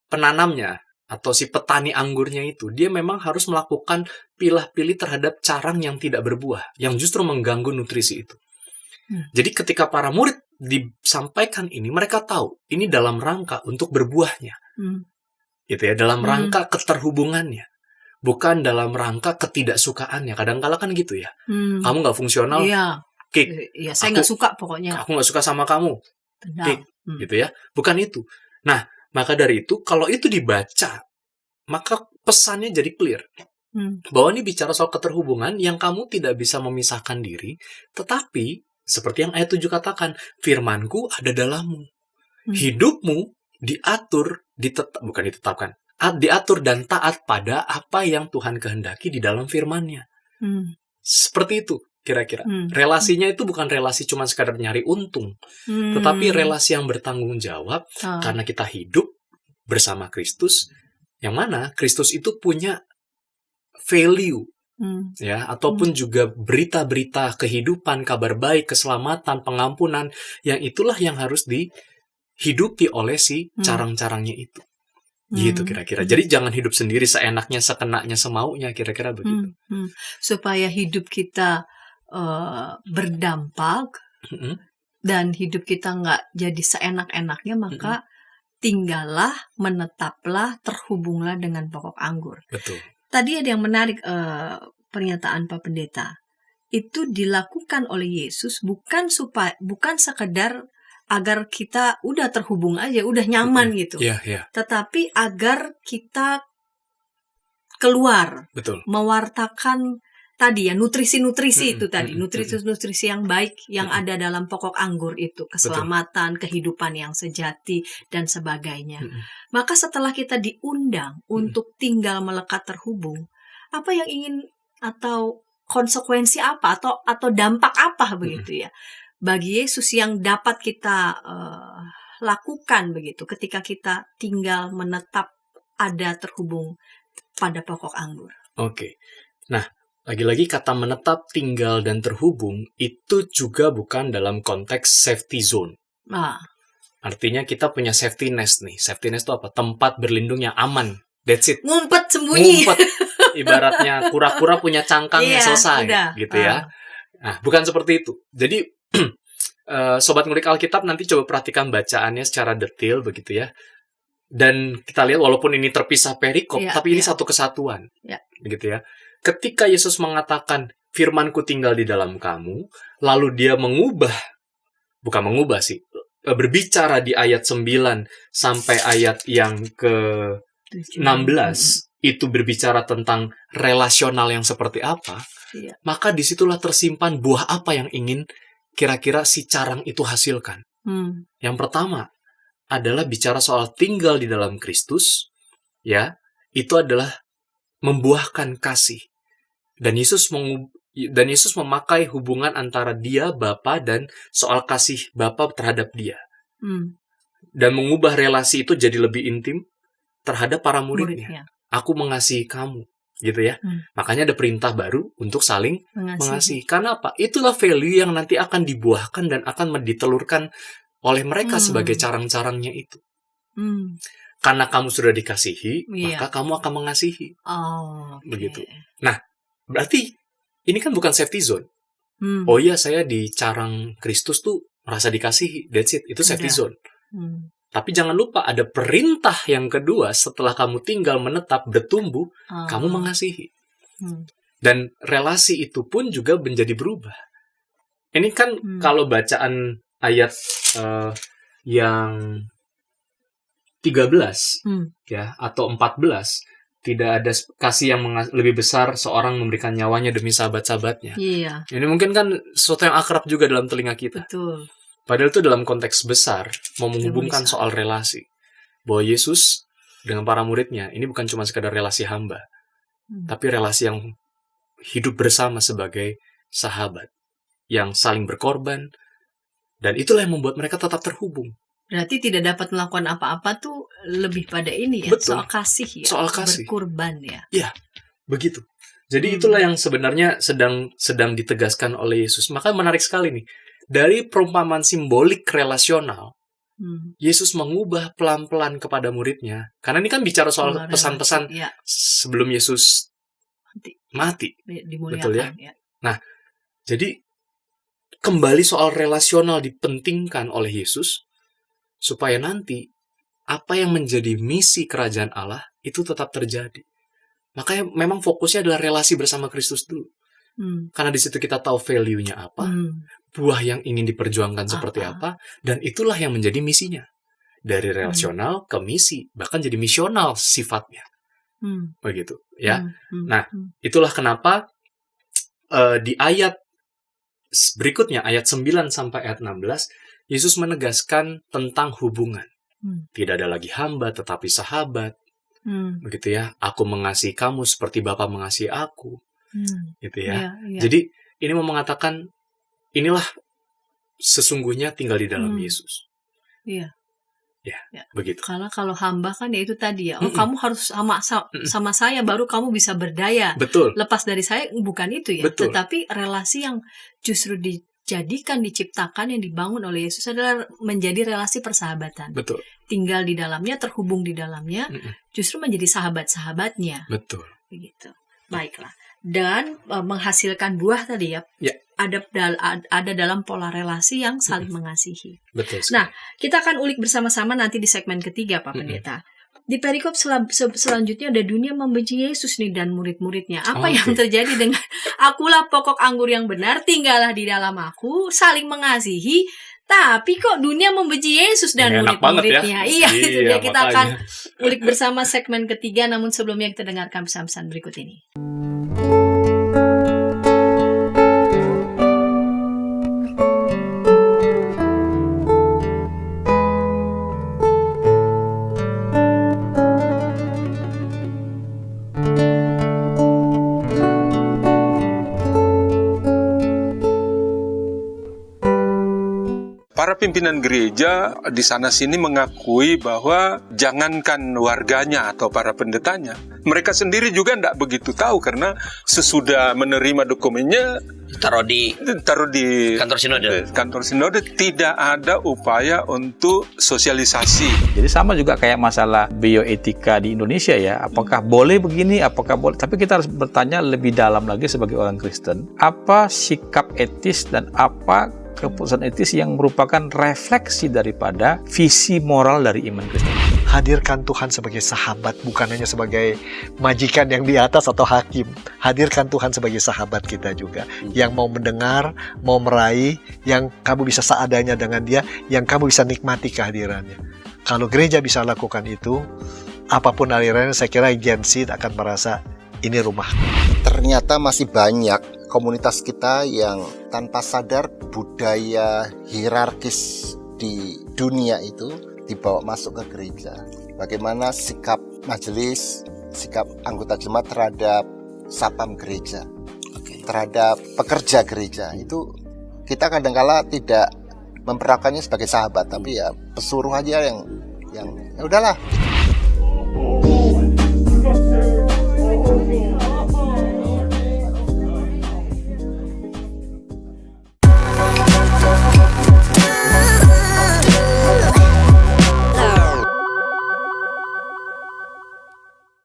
Speaker 1: penanamnya atau si petani anggurnya itu, dia memang harus melakukan pilah-pilih terhadap carang yang tidak berbuah, yang justru mengganggu nutrisi itu. Jadi ketika para murid disampaikan ini, mereka tahu ini dalam rangka untuk berbuahnya. Gitu ya, dalam rangka keterhubungannya. Bukan dalam rangka ketidaksukaannya. Kadang-kala kan gitu ya. Kamu nggak fungsional,
Speaker 2: Iya.
Speaker 1: kick.
Speaker 2: Iya, saya nggak suka pokoknya.
Speaker 1: Aku nggak suka sama kamu,
Speaker 2: Tendang.
Speaker 1: kick. Gitu ya. Bukan itu. Nah, maka dari itu, kalau itu dibaca, maka pesannya jadi clear. Bahwa ini bicara soal keterhubungan yang kamu tidak bisa memisahkan diri, tetapi, seperti yang ayat 7 katakan, firmanku ada dalammu. Hidupmu diatur, diatur dan taat pada apa yang Tuhan kehendaki di dalam firman-Nya. Seperti itu, kira-kira. Relasinya itu bukan relasi cuma sekadar nyari untung, tetapi relasi yang bertanggung jawab karena kita hidup bersama Kristus, yang mana Kristus itu punya value, ya, ataupun juga berita-berita kehidupan, kabar baik, keselamatan, pengampunan, yang itulah yang harus dihidupi oleh si carang-carangnya itu. Gitu kira-kira. Jadi jangan hidup sendiri seenaknya, sekenaknya, semaunya, kira-kira begitu.
Speaker 2: Supaya hidup kita berdampak dan hidup kita nggak jadi seenak-enaknya, maka tinggallah, menetaplah, terhubunglah dengan pokok anggur.
Speaker 1: Betul.
Speaker 2: Tadi ada yang menarik, pernyataan Pak Pendeta. Itu dilakukan oleh Yesus bukan sekedar agar kita udah terhubung aja, udah nyaman gitu. Tetapi agar kita keluar, mewartakan tadi ya, nutrisi-nutrisi itu tadi, nutrisi-nutrisi yang baik yang ada dalam pokok anggur itu, keselamatan, kehidupan yang sejati dan sebagainya. Maka setelah kita diundang untuk tinggal melekat terhubung, apa yang ingin atau konsekuensi apa atau dampak apa begitu ya bagi Yesus yang dapat kita lakukan begitu ketika kita tinggal menetap ada terhubung pada pokok anggur.
Speaker 1: Oke. Nah, lagi-lagi kata menetap, tinggal, dan terhubung itu juga bukan dalam konteks safety zone. Artinya kita punya safety nest nih. Safety nest itu apa? Tempat berlindung yang aman. That's it.
Speaker 2: Ngumpet sembunyi.
Speaker 1: Ngumpet. Ibaratnya kura-kura punya cangkangnya, selesai.
Speaker 2: Udah.
Speaker 1: Gitu ya. Nah, bukan seperti itu. Jadi, Sobat Ngulik Alkitab nanti coba perhatikan bacaannya secara detail begitu ya. Dan kita lihat walaupun ini terpisah perikop, tapi ini satu kesatuan. Begitu ya. Ketika Yesus mengatakan, firmanku tinggal di dalam kamu, lalu dia berbicara di ayat 9 sampai ayat yang ke-16, itu berbicara tentang relasional yang seperti apa, maka disitulah tersimpan buah apa yang ingin kira-kira si carang itu hasilkan. Yang pertama adalah bicara soal tinggal di dalam Kristus, ya, itu adalah membuahkan kasih. Dan Yesus memakai hubungan antara dia, Bapa, dan soal kasih Bapa terhadap dia. Dan mengubah relasi itu jadi lebih intim terhadap para muridnya. Aku mengasihi kamu. Gitu ya. Makanya ada perintah baru untuk saling mengasihi. Karena apa? Itulah value yang nanti akan dibuahkan dan akan ditelurkan oleh mereka sebagai carang-carangnya itu. Karena kamu sudah dikasihi, maka kamu akan mengasihi. Begitu. Nah, berarti ini kan bukan safety zone. Oh iya, saya di carang Kristus tuh merasa dikasihi. That's it. Itu safety zone. Tapi jangan lupa ada perintah yang kedua setelah kamu tinggal menetap bertumbuh, kamu mengasihi. Dan relasi itu pun juga menjadi berubah. Ini kan kalau bacaan ayat yang 13 ya atau 14, tidak ada kasih yang lebih besar seorang memberikan nyawanya demi sahabat-sahabatnya. Ini mungkin kan sesuatu yang akrab juga dalam telinga kita.
Speaker 2: Betul.
Speaker 1: Padahal itu dalam konteks besar, mau menghubungkan soal relasi. Bahwa Yesus dengan para muridnya, ini bukan cuma sekadar relasi hamba, tapi relasi yang hidup bersama sebagai sahabat, yang saling berkorban, dan itulah yang membuat mereka tetap terhubung.
Speaker 2: Berarti tidak dapat melakukan apa-apa tuh lebih pada ini ya,
Speaker 1: Betul.
Speaker 2: soal kasih ya,
Speaker 1: Soal kasih.
Speaker 2: berkorban ya.
Speaker 1: Iya, begitu. Jadi itulah yang sebenarnya sedang ditegaskan oleh Yesus. Maka menarik sekali nih, dari perumpamaan simbolik relasional, Yesus mengubah pelan-pelan kepada muridnya. Karena ini kan bicara soal
Speaker 2: Pola
Speaker 1: pesan-pesan
Speaker 2: relasi, ya,
Speaker 1: sebelum Yesus mati.
Speaker 2: dimuliakan,
Speaker 1: Betul ya?
Speaker 2: ya.
Speaker 1: Nah, jadi kembali soal relasional dipentingkan oleh Yesus supaya nanti apa yang menjadi misi kerajaan Allah itu tetap terjadi. Makanya memang fokusnya adalah relasi bersama Kristus dulu. Karena di situ kita tahu value-nya apa, buah yang ingin diperjuangkan seperti apa, dan itulah yang menjadi misinya. Dari relasional ke misi, bahkan jadi misional sifatnya. Begitu, ya. Nah, itulah kenapa di ayat berikutnya, ayat 9 sampai ayat 16, Yesus menegaskan tentang hubungan. Tidak ada lagi hamba, tetapi sahabat. Begitu ya, aku mengasihi kamu seperti Bapa mengasihi aku. Gitu ya. Jadi ini mau mengatakan inilah sesungguhnya tinggal di dalam Yesus.
Speaker 2: Iya.
Speaker 1: Ya, begitu.
Speaker 2: Karena kalau hamba kan ya itu tadi ya. Oh, kamu harus sama saya baru kamu bisa berdaya.
Speaker 1: Betul.
Speaker 2: Lepas dari saya bukan itu ya.
Speaker 1: Betul.
Speaker 2: Tetapi relasi yang justru dijadikan, diciptakan, yang dibangun oleh Yesus adalah menjadi relasi persahabatan.
Speaker 1: Betul.
Speaker 2: Tinggal di dalamnya, terhubung di dalamnya, justru menjadi sahabat-sahabatnya.
Speaker 1: Betul.
Speaker 2: Begitu. Baiklah. Dan menghasilkan buah tadi ya. Ada dalam pola relasi yang saling mengasihi.
Speaker 1: Betul sekali.
Speaker 2: Nah, kita akan ulik bersama-sama nanti di segmen ketiga, Pak Pendeta. Di perikop selanjutnya ada dunia membenci Yesus nih dan murid-muridnya. Apa yang terjadi dengan akulah pokok anggur yang benar, tinggallah di dalam aku, saling mengasihi, tapi kok dunia membenci Yesus dan murid-muridnya.
Speaker 1: Ya.
Speaker 2: Iya, itu dia. Kita
Speaker 1: makanya
Speaker 2: akan ulik bersama segmen ketiga, namun sebelumnya kita dengarkan pesan-pesan berikut ini.
Speaker 3: Para pimpinan gereja di sana-sini mengakui bahwa jangankan warganya atau para pendetanya, mereka sendiri juga tidak begitu tahu karena sesudah menerima dokumennya
Speaker 4: taruh di kantor sinode
Speaker 3: tidak ada upaya untuk sosialisasi.
Speaker 5: Jadi sama juga kayak masalah bioetika di Indonesia ya, apakah boleh begini, apakah boleh, tapi kita harus bertanya lebih dalam lagi sebagai orang Kristen, apa sikap etis dan apa keputusan etis yang merupakan refleksi daripada visi moral dari iman Kristen.
Speaker 6: Hadirkan Tuhan sebagai sahabat, bukan hanya sebagai majikan yang di atas atau hakim. Hadirkan Tuhan sebagai sahabat kita juga, yang mau mendengar, mau meraih, yang kamu bisa seadanya dengan dia, yang kamu bisa nikmati kehadirannya. Kalau gereja bisa lakukan itu, apapun alirannya, saya kira Gen Z akan merasa ini rumah.
Speaker 7: Ternyata masih banyak komunitas kita yang tanpa sadar budaya hierarkis di dunia itu dibawa masuk ke gereja. Bagaimana sikap majelis, sikap anggota jemaat terhadap satpam gereja, terhadap pekerja gereja, itu kita kadang-kala tidak memperlakukannya sebagai sahabat, tapi ya pesuruh aja yang ya udahlah.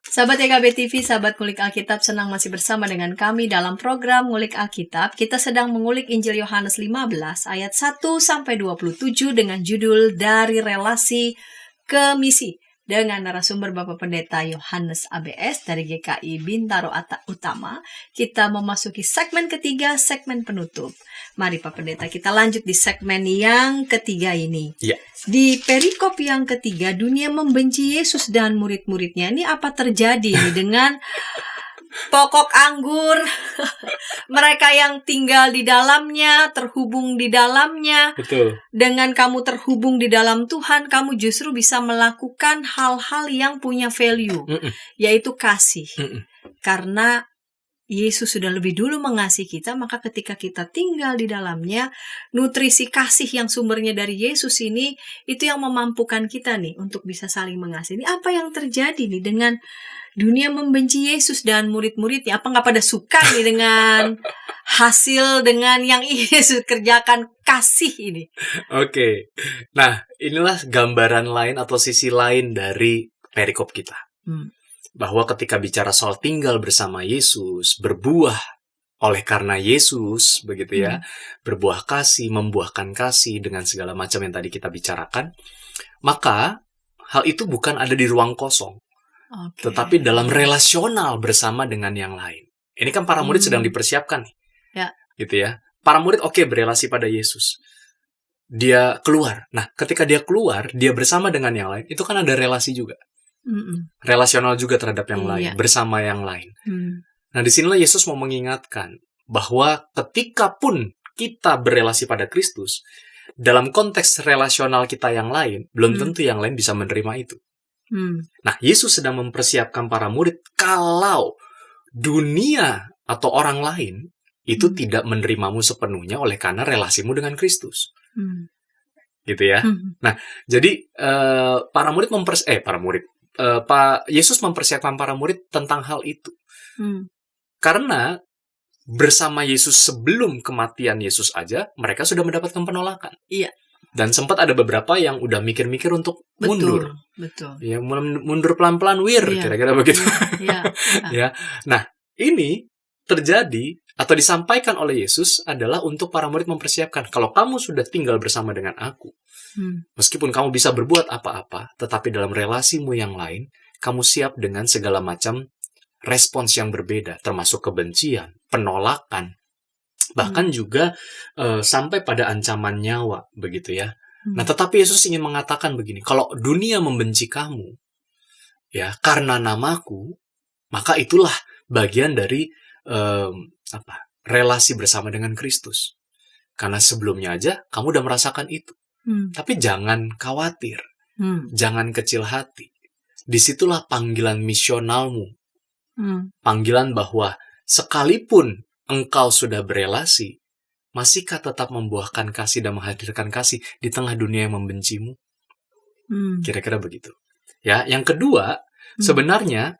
Speaker 2: Sahabat YKB TV, sahabat Ngulik Alkitab, senang masih bersama dengan kami dalam program Ngulik Alkitab. Kita sedang mengulik Injil Yohanes 15 ayat 1-27 dengan judul Dari Relasi ke Misi, dengan narasumber Bapak Pendeta Yohanes ABS dari GKI Bintaro Utama. Kita memasuki segmen ketiga, segmen penutup. Mari Pak Pendeta, kita lanjut di segmen yang ketiga ini.
Speaker 1: Ya.
Speaker 2: Di perikop yang ketiga, dunia membenci Yesus dan murid-muridnya. Ini apa terjadi nih dengan pokok anggur mereka yang tinggal di dalamnya, terhubung di dalamnya.
Speaker 1: Betul.
Speaker 2: Dengan kamu terhubung di dalam Tuhan, kamu justru bisa melakukan hal-hal yang punya value, yaitu kasih. Karena Yesus sudah lebih dulu mengasihi kita, maka ketika kita tinggal di dalamnya, nutrisi kasih yang sumbernya dari Yesus ini, itu yang memampukan kita nih untuk bisa saling mengasihi. Ini apa yang terjadi nih dengan dunia membenci Yesus dan murid-muridnya? Apa nggak pada suka nih dengan hasil dengan yang Yesus kerjakan, kasih ini?
Speaker 1: Oke. Nah, inilah gambaran lain atau sisi lain dari perikop kita. Bahwa ketika bicara soal tinggal bersama Yesus, berbuah oleh karena Yesus, begitu ya, berbuah kasih, membuahkan kasih dengan segala macam yang tadi kita bicarakan, maka hal itu bukan ada di ruang kosong, tetapi dalam relasional bersama dengan yang lain. Ini kan para murid sedang dipersiapkan nih, gitu ya. Para murid berelasi pada Yesus. Dia keluar. Nah, ketika dia keluar, dia bersama dengan yang lain, itu kan ada relasi juga. Relasional juga terhadap yang lain, bersama yang lain. Nah, disinilah Yesus mau mengingatkan bahwa ketika pun kita berelasi pada Kristus, dalam konteks relasional kita yang lain, belum tentu yang lain bisa menerima itu. Nah, Yesus sedang mempersiapkan para murid kalau dunia atau orang lain itu tidak menerimamu sepenuhnya oleh karena relasimu dengan Kristus. Gitu ya. Nah, jadi para murid Pak Yesus mempersiapkan para murid tentang hal itu. Karena bersama Yesus sebelum kematian Yesus aja, mereka sudah mendapatkan penolakan.
Speaker 2: Iya.
Speaker 1: Dan sempat ada beberapa yang udah mikir-mikir untuk mundur.
Speaker 2: Betul.
Speaker 1: Ya, mundur pelan-pelan, kira-kira begitu. Ya. Nah, ini terjadi atau disampaikan oleh Yesus adalah untuk para murid mempersiapkan. Kalau kamu sudah tinggal bersama dengan aku, meskipun kamu bisa berbuat apa-apa, tetapi dalam relasimu yang lain, kamu siap dengan segala macam respons yang berbeda, termasuk kebencian, penolakan, bahkan juga sampai pada ancaman nyawa, begitu ya. Nah, tetapi Yesus ingin mengatakan begini, kalau dunia membenci kamu, ya karena namaku, maka itulah bagian dari relasi bersama dengan Kristus. Karena sebelumnya aja kamu udah merasakan itu. Tapi jangan khawatir, jangan kecil hati. Disitulah panggilan misionalmu. Panggilan bahwa sekalipun engkau sudah berelasi, masihkah tetap membuahkan kasih dan menghadirkan kasih di tengah dunia yang membencimu? Kira-kira begitu. Ya, yang kedua, sebenarnya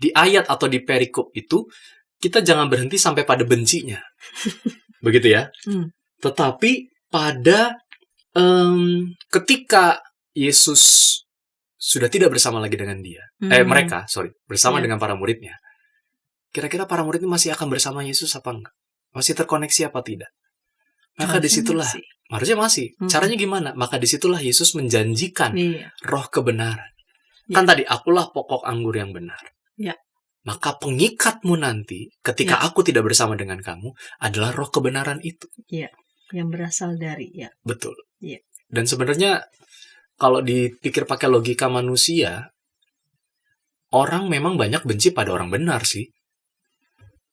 Speaker 1: di ayat atau di perikop itu kita jangan berhenti sampai pada bencinya. Begitu ya. Tetapi pada ketika Yesus sudah tidak bersama lagi dengan mereka bersama dengan para muridnya. Kira-kira para murid ini masih akan bersama Yesus apa enggak? Masih terkoneksi apa tidak? Maka disitulah, harusnya masih. Caranya gimana? Maka disitulah Yesus menjanjikan roh kebenaran. Kan tadi, akulah pokok anggur yang benar. Maka pengikatmu nanti, ketika aku tidak bersama dengan kamu, adalah roh kebenaran itu.
Speaker 2: Yang berasal dari,
Speaker 1: Betul. Dan sebenarnya, kalau dipikir pakai logika manusia, orang memang banyak benci pada orang benar sih.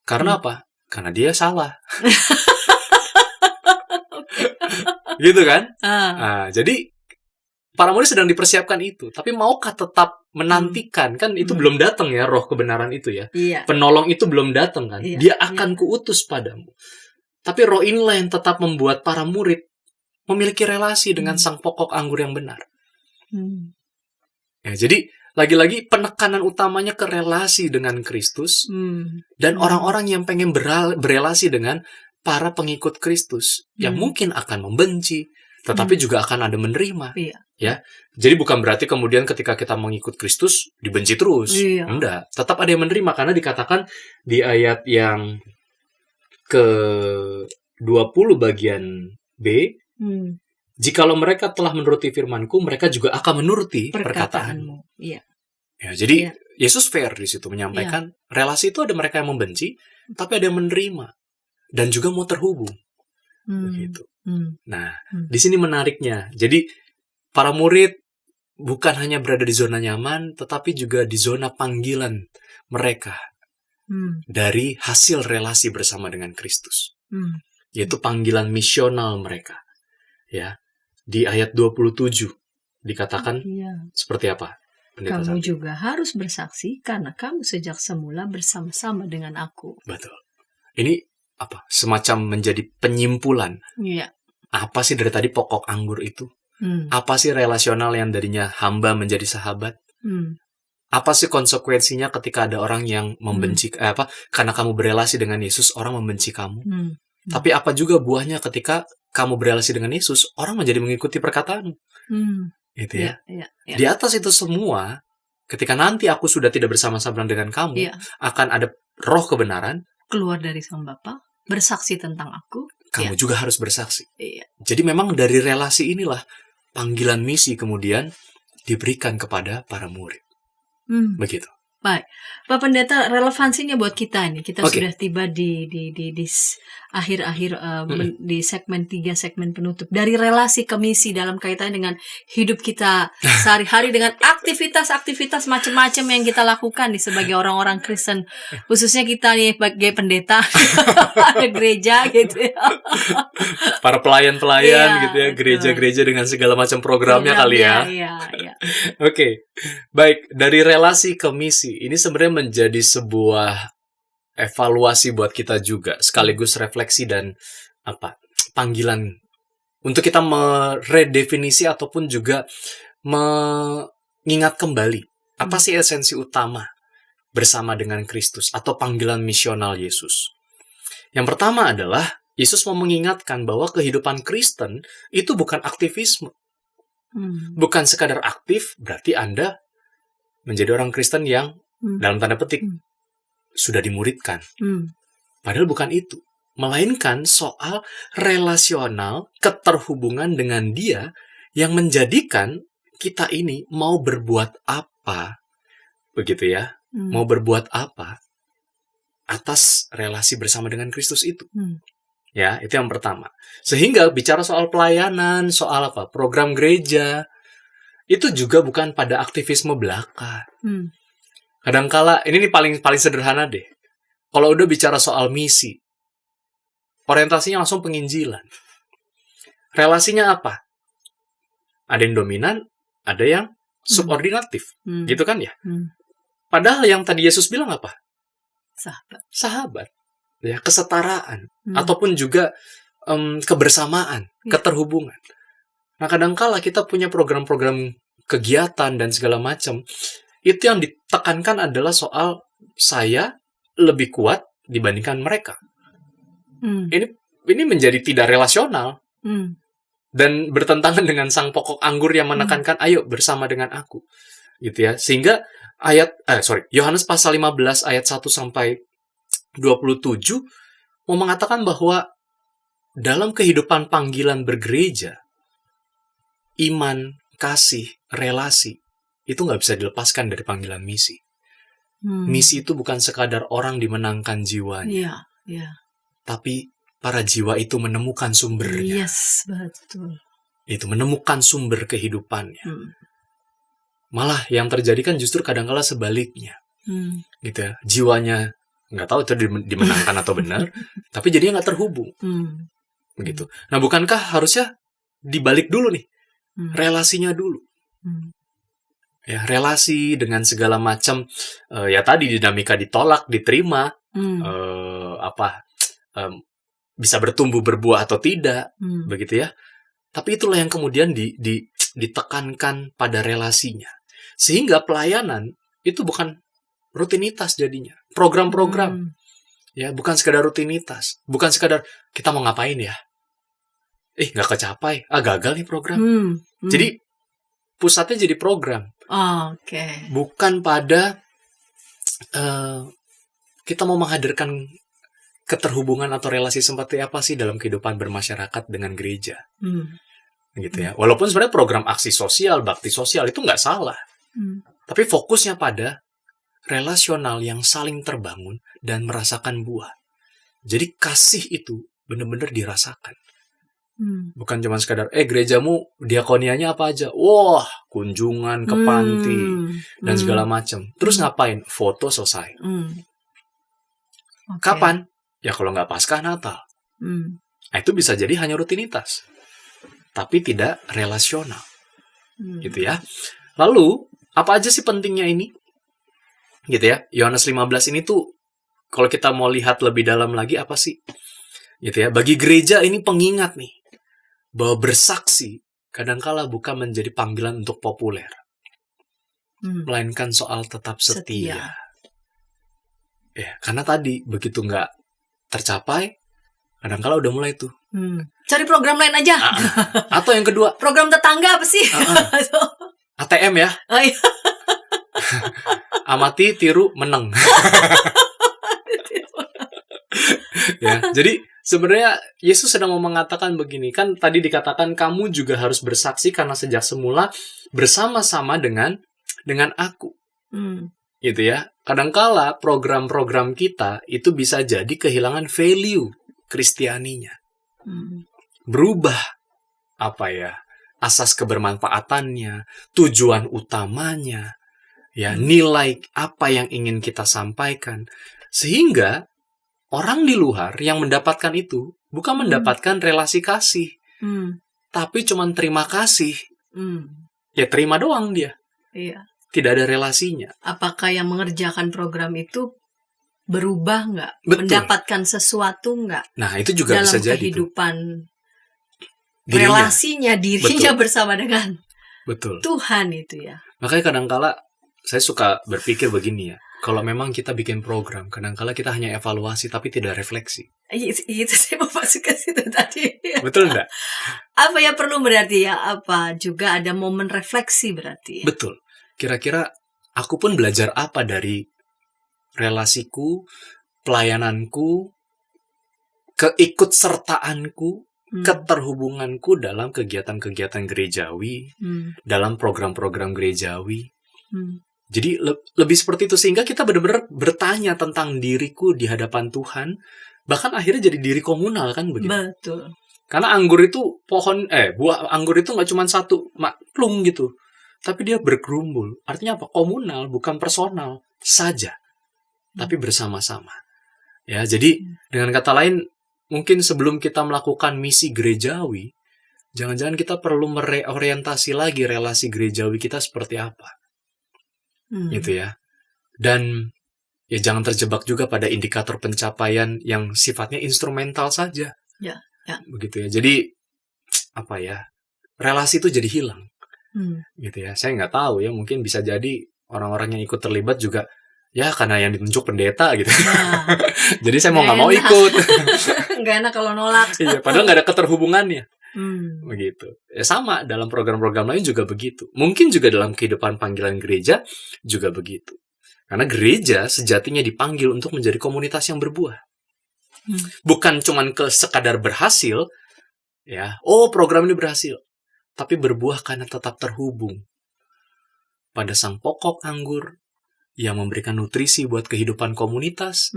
Speaker 1: Karena apa? Karena dia salah. Gitu kan? Nah, jadi para murid sedang dipersiapkan itu. Tapi maukah tetap menantikan? Kan itu belum datang ya, roh kebenaran itu ya. Penolong itu belum datang kan. Dia akan kuutus padamu. Tapi roh inilah yang tetap membuat para murid memiliki relasi dengan sang pokok anggur yang benar. Ya, jadi lagi-lagi penekanan utamanya ke relasi dengan Kristus dan orang-orang yang pengen berelasi dengan para pengikut Kristus yang mungkin akan membenci, tetapi juga akan ada menerima. Ya, jadi bukan berarti kemudian ketika kita mengikut Kristus dibenci terus, enggak. Tetap ada yang menerima karena dikatakan di ayat yang ke-20 bagian B. Jikalau mereka telah menuruti firman-Ku, mereka juga akan menuruti perkataan-Mu. Ya, jadi Yesus fair di situ menyampaikan relasi itu ada mereka yang membenci, tapi ada yang menerima dan juga mau terhubung. Begitu. Nah, di sini menariknya. Jadi para murid bukan hanya berada di zona nyaman, tetapi juga di zona panggilan mereka dari hasil relasi bersama dengan Kristus,
Speaker 2: Hmm.
Speaker 1: yaitu panggilan misional mereka. Ya, di ayat 27 dikatakan
Speaker 2: Iya.
Speaker 1: seperti apa? Pendeta
Speaker 2: Kamu
Speaker 1: Santi?
Speaker 2: juga harus bersaksi karena kamu sejak semula bersama-sama dengan aku.
Speaker 1: Betul. Ini apa? Semacam menjadi penyimpulan.
Speaker 2: Iya.
Speaker 1: Apa sih dari tadi pokok anggur itu?
Speaker 2: Hmm.
Speaker 1: Apa sih relasional yang dadinya hamba menjadi sahabat?
Speaker 2: Hmm.
Speaker 1: Apa sih konsekuensinya ketika ada orang yang membenci karena kamu berelasi dengan Yesus, orang membenci kamu?
Speaker 2: Hmm.
Speaker 1: Tapi apa juga buahnya ketika kamu berelasi dengan Yesus, orang menjadi mengikuti perkataanmu?
Speaker 2: Hmm.
Speaker 1: Gitu ya.
Speaker 2: Iya. Iya.
Speaker 1: Di atas itu semua, ketika nanti aku sudah tidak bersama-sama dengan kamu,
Speaker 2: Iya.
Speaker 1: akan ada roh kebenaran,
Speaker 2: Keluar dari Sang Bapa, bersaksi tentang aku.
Speaker 1: kamu juga harus bersaksi.
Speaker 2: Iya.
Speaker 1: Jadi memang dari relasi inilah panggilan misi kemudian diberikan kepada para murid.
Speaker 2: Hmm.
Speaker 1: Begitu.
Speaker 2: Baik, Pak Pendeta, relevansinya buat kita nih, kita
Speaker 1: Oke.
Speaker 2: sudah tiba di akhir-akhir di segmen 3, segmen penutup. Dari relasi ke misi dalam kaitannya dengan hidup kita sehari-hari, dengan aktivitas-aktivitas macam-macam yang kita lakukan nih sebagai orang-orang Kristen, khususnya kita nih sebagai pendeta, ada gereja gitu ya.
Speaker 1: Para pelayan-pelayan
Speaker 2: Iya,
Speaker 1: gitu ya,
Speaker 2: betul.
Speaker 1: gereja-gereja dengan segala macam programnya kali ya.
Speaker 2: Iya.
Speaker 1: Oke, baik. Dari relasi ke misi, ini sebenarnya menjadi sebuah evaluasi buat kita juga, sekaligus refleksi dan panggilan untuk kita meredefinisi ataupun juga mengingat kembali apa sih esensi utama bersama dengan Kristus atau panggilan misional Yesus. Yang pertama adalah Yesus mau mengingatkan bahwa kehidupan Kristen itu bukan aktivisme. Bukan sekadar aktif, berarti Anda menjadi orang Kristen yang dalam tanda petik sudah dimuridkan. Padahal bukan itu. Melainkan soal relasional, keterhubungan dengan Dia yang menjadikan kita ini mau berbuat apa. Begitu ya. Mau berbuat apa atas relasi bersama dengan Kristus itu. Ya, itu yang pertama. Sehingga bicara soal pelayanan, soal program gereja, itu juga bukan pada aktivisme belaka. Kadangkala, ini paling sederhana deh. Kalau udah bicara soal misi, orientasinya langsung penginjilan. Relasinya apa? Ada yang dominan, ada yang subordinatif. Gitu kan ya? Padahal yang tadi Yesus bilang apa? Sahabat. Ya, kesetaraan. Ataupun juga kebersamaan, keterhubungan. Nah, kadangkala kita punya program-program kegiatan dan segala macam. Itu yang ditekankan adalah soal saya lebih kuat dibandingkan mereka. Ini menjadi tidak relasional. Dan bertentangan dengan sang pokok anggur yang menekankan, ayo bersama dengan aku. Gitu ya. Sehingga Yohanes pasal 15 ayat 1 sampai 27 mau mengatakan bahwa dalam kehidupan panggilan bergereja, iman, kasih, relasi, itu nggak bisa dilepaskan dari panggilan misi. Misi itu bukan sekadar orang dimenangkan jiwanya.
Speaker 2: Iya.
Speaker 1: Tapi para jiwa itu menemukan sumbernya.
Speaker 2: Yes, betul.
Speaker 1: Itu menemukan sumber kehidupannya. Malah yang terjadi kan justru kadangkala sebaliknya. Gitu ya. Jiwanya nggak tahu itu dimenangkan atau benar, tapi jadinya nggak terhubung. Begitu. Nah, bukankah harusnya dibalik dulu nih? Relasinya dulu. Ya, relasi dengan segala macam ya tadi dinamika ditolak, diterima, bisa bertumbuh berbuah atau tidak, begitu ya. Tapi itulah yang kemudian ditekankan pada relasinya. Sehingga pelayanan itu bukan rutinitas jadinya. Program-program. Ya, bukan sekadar rutinitas. Bukan sekadar kita mau ngapain ya? Nggak kecapai. Gagal nih program. Jadi pusatnya jadi program.
Speaker 2: Oke.
Speaker 1: Bukan pada kita mau menghadirkan keterhubungan atau relasi seperti apa sih dalam kehidupan bermasyarakat dengan gereja. Gitu ya. Walaupun sebenarnya program aksi sosial, bakti sosial itu nggak salah. Tapi fokusnya pada relasional yang saling terbangun dan merasakan buah. Jadi kasih itu benar-benar dirasakan. Bukan cuma sekadar, gerejamu diakonianya apa aja? Wah, kunjungan ke panti dan segala macam. Terus ngapain? Foto selesai.
Speaker 2: Oke.
Speaker 1: Kapan? Ya kalau nggak Paskah, Natal. Nah, itu bisa jadi hanya rutinitas, tapi tidak relasional, gitu ya. Lalu, apa aja sih pentingnya ini? Gitu ya. Yohanes 15 ini tuh, kalau kita mau lihat lebih dalam lagi, apa sih? Gitu ya. Bagi gereja ini pengingat nih, bahwa bersaksi kadangkala bukan menjadi panggilan untuk populer, melainkan soal tetap setia. Ya, karena tadi begitu nggak tercapai, kadangkala udah mulai tuh.
Speaker 2: Cari program lain aja.
Speaker 1: Atau yang kedua,
Speaker 2: Program tetangga apa sih?
Speaker 1: ATM ya.
Speaker 2: Oh, iya.
Speaker 1: Amati, tiru, menang. Ya, jadi sebenarnya Yesus sedang mau mengatakan begini, kan tadi dikatakan kamu juga harus bersaksi karena sejak semula bersama-sama dengan aku. Gitu ya. Kadangkala program-program kita itu bisa jadi kehilangan value Kristianinya. Berubah asas kebermanfaatannya, tujuan utamanya, ya, nilai apa yang ingin kita sampaikan. Sehingga orang di luar yang mendapatkan itu bukan mendapatkan relasi kasih, tapi cuma terima kasih. Ya terima doang dia.
Speaker 2: Iya.
Speaker 1: Tidak ada relasinya.
Speaker 2: Apakah yang mengerjakan program itu berubah nggak?
Speaker 1: Betul.
Speaker 2: Mendapatkan sesuatu nggak?
Speaker 1: Nah, itu juga
Speaker 2: dalam
Speaker 1: bisa jadi
Speaker 2: kehidupan
Speaker 1: dirinya.
Speaker 2: relasinya dirinya
Speaker 1: Betul.
Speaker 2: bersama dengan
Speaker 1: Betul.
Speaker 2: Tuhan itu ya.
Speaker 1: Makanya kadangkala saya suka berpikir begini ya. Kalau memang kita bikin program, kadangkala kita hanya evaluasi tapi tidak refleksi.
Speaker 2: Itu saya mau masuk ke situ tadi.
Speaker 1: Betul nggak?
Speaker 2: Apa ya perlu berarti ya? Apa juga ada momen refleksi berarti ya?
Speaker 1: Betul. Kira-kira aku pun belajar apa dari relasiku, pelayananku, keikutsertaanku, keterhubunganku dalam kegiatan-kegiatan gerejawi, dalam program-program gerejawi. Jadi lebih seperti itu, sehingga kita benar-benar bertanya tentang diriku di hadapan Tuhan, bahkan akhirnya jadi diri komunal kan begitu.
Speaker 2: Betul.
Speaker 1: Karena anggur itu buah anggur itu nggak cuma satu maklung gitu, tapi dia bergerumbul. Artinya apa? Komunal, bukan personal saja, tapi bersama-sama. Ya, jadi dengan kata lain, mungkin sebelum kita melakukan misi gerejawi, jangan-jangan kita perlu mereorientasi lagi relasi gerejawi kita seperti apa. Gitu ya. Dan ya jangan terjebak juga pada indikator pencapaian yang sifatnya instrumental saja.
Speaker 2: Ya.
Speaker 1: Begitu ya. Jadi relasi itu jadi hilang. Gitu ya. Saya nggak tahu ya, mungkin bisa jadi orang-orang yang ikut terlibat juga ya karena yang ditunjuk pendeta gitu.
Speaker 2: Nah,
Speaker 1: jadi saya mau nggak mau ikut.
Speaker 2: Nggak enak kalau nolak.
Speaker 1: Iya, padahal nggak ada keterhubungannya.
Speaker 2: Begitu.
Speaker 1: Ya sama, dalam program-program lain juga begitu. Mungkin juga dalam kehidupan panggilan gereja juga begitu. Karena gereja sejatinya dipanggil untuk menjadi komunitas yang berbuah. Bukan cuman sekadar berhasil, ya. Oh, program ini berhasil. Tapi berbuah karena tetap terhubung pada sang pokok anggur yang memberikan nutrisi buat kehidupan komunitas,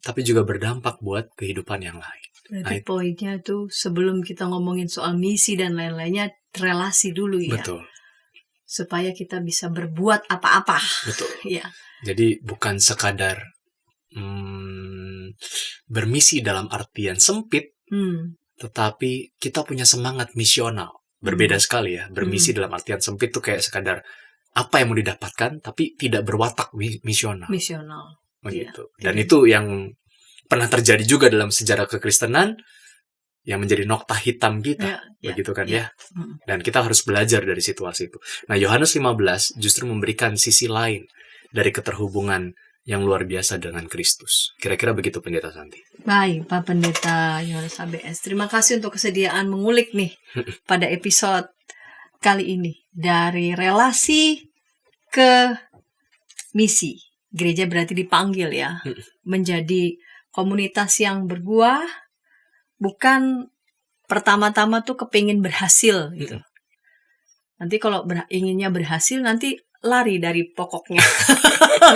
Speaker 1: tapi juga berdampak buat kehidupan yang lain.
Speaker 2: Berarti poinnya itu sebelum kita ngomongin soal misi dan lain-lainnya, relasi dulu ya.
Speaker 1: Betul.
Speaker 2: Supaya kita bisa berbuat apa-apa.
Speaker 1: Betul.
Speaker 2: Ya.
Speaker 1: Jadi bukan sekadar bermisi dalam artian sempit, tetapi kita punya semangat misional. Berbeda sekali ya. Bermisi dalam artian sempit tuh kayak sekadar apa yang mau didapatkan, tapi tidak berwatak misional. Begitu.
Speaker 2: Ya.
Speaker 1: Dan itu yang pernah terjadi juga dalam sejarah kekristenan, yang menjadi nokta hitam kita, begitu kan ya. Dan kita harus belajar dari situasi itu. Nah, Yohanes 15 justru memberikan sisi lain dari keterhubungan yang luar biasa dengan Kristus. Kira-kira begitu Pendeta Santi.
Speaker 2: Baik, Pak Pendeta Yohanes ABS. Terima kasih untuk kesediaan mengulik nih pada episode kali ini. Dari relasi ke misi. Gereja berarti dipanggil ya. Menjadi komunitas yang berbuah, bukan pertama-tama tuh kepingin berhasil gitu. Nanti kalau inginnya berhasil, nanti lari dari pokoknya.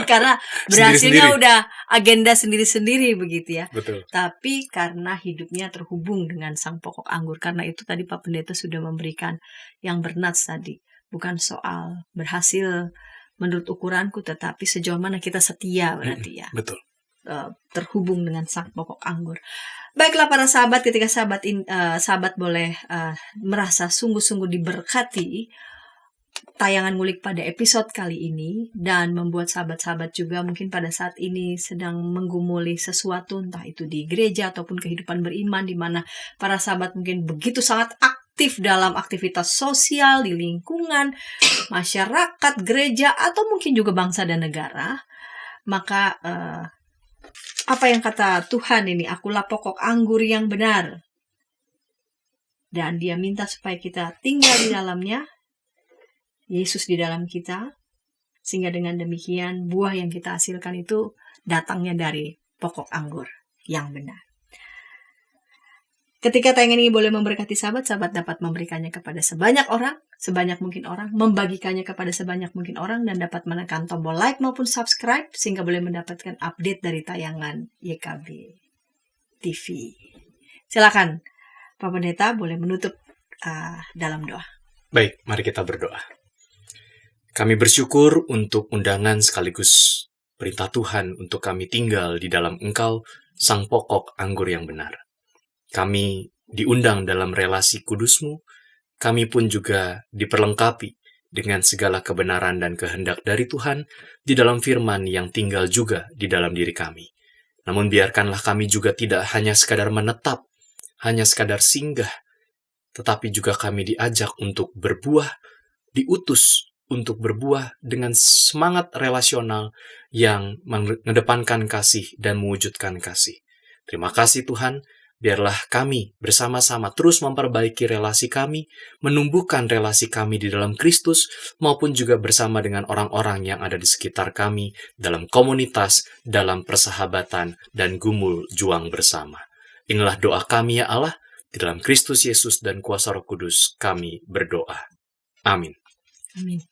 Speaker 2: Karena berhasilnya
Speaker 1: Sendiri-sendiri.
Speaker 2: udah agenda sendiri-sendiri begitu ya.
Speaker 1: Betul.
Speaker 2: Tapi karena hidupnya terhubung dengan sang pokok anggur. Karena itu tadi Pak Pendeta sudah memberikan yang bernats tadi. Bukan soal berhasil menurut ukuranku, tetapi sejauh mana kita setia berarti ya.
Speaker 1: Betul.
Speaker 2: terhubung dengan sang pokok anggur. Baiklah para sahabat, ketika sahabat boleh merasa sungguh-sungguh diberkati tayangan ngulik pada episode kali ini, dan membuat sahabat-sahabat juga mungkin pada saat ini sedang menggumuli sesuatu, entah itu di gereja ataupun kehidupan beriman, di mana para sahabat mungkin begitu sangat aktif dalam aktivitas sosial di lingkungan masyarakat, gereja, atau mungkin juga bangsa dan negara. Maka apa yang kata Tuhan ini, akulah pokok anggur yang benar, dan Dia minta supaya kita tinggal di dalamnya, Yesus di dalam kita, sehingga dengan demikian buah yang kita hasilkan itu datangnya dari pokok anggur yang benar. Ketika tayangan ini boleh memberkati sahabat dapat memberikannya kepada sebanyak mungkin orang, membagikannya kepada sebanyak mungkin orang, dan dapat menekan tombol like maupun subscribe sehingga boleh mendapatkan update dari tayangan YKB TV. Silakan Pak Pendeta boleh menutup dalam doa.
Speaker 1: Baik, mari kita berdoa. Kami bersyukur untuk undangan sekaligus perintah Tuhan untuk kami tinggal di dalam Engkau, sang pokok anggur yang benar. Kami diundang dalam relasi kudus-Mu, kami pun juga diperlengkapi dengan segala kebenaran dan kehendak dari Tuhan di dalam firman yang tinggal juga di dalam diri kami. Namun biarkanlah kami juga tidak hanya sekadar menetap, hanya sekadar singgah, tetapi juga kami diajak untuk berbuah, diutus untuk berbuah dengan semangat relasional yang mengedepankan kasih dan mewujudkan kasih. Terima kasih Tuhan, biarlah kami bersama-sama terus memperbaiki relasi kami, menumbuhkan relasi kami di dalam Kristus, maupun juga bersama dengan orang-orang yang ada di sekitar kami, dalam komunitas, dalam persahabatan, dan gumul juang bersama. Inilah doa kami ya Allah, di dalam Kristus Yesus dan kuasa Roh Kudus kami berdoa. Amin.
Speaker 2: Amin.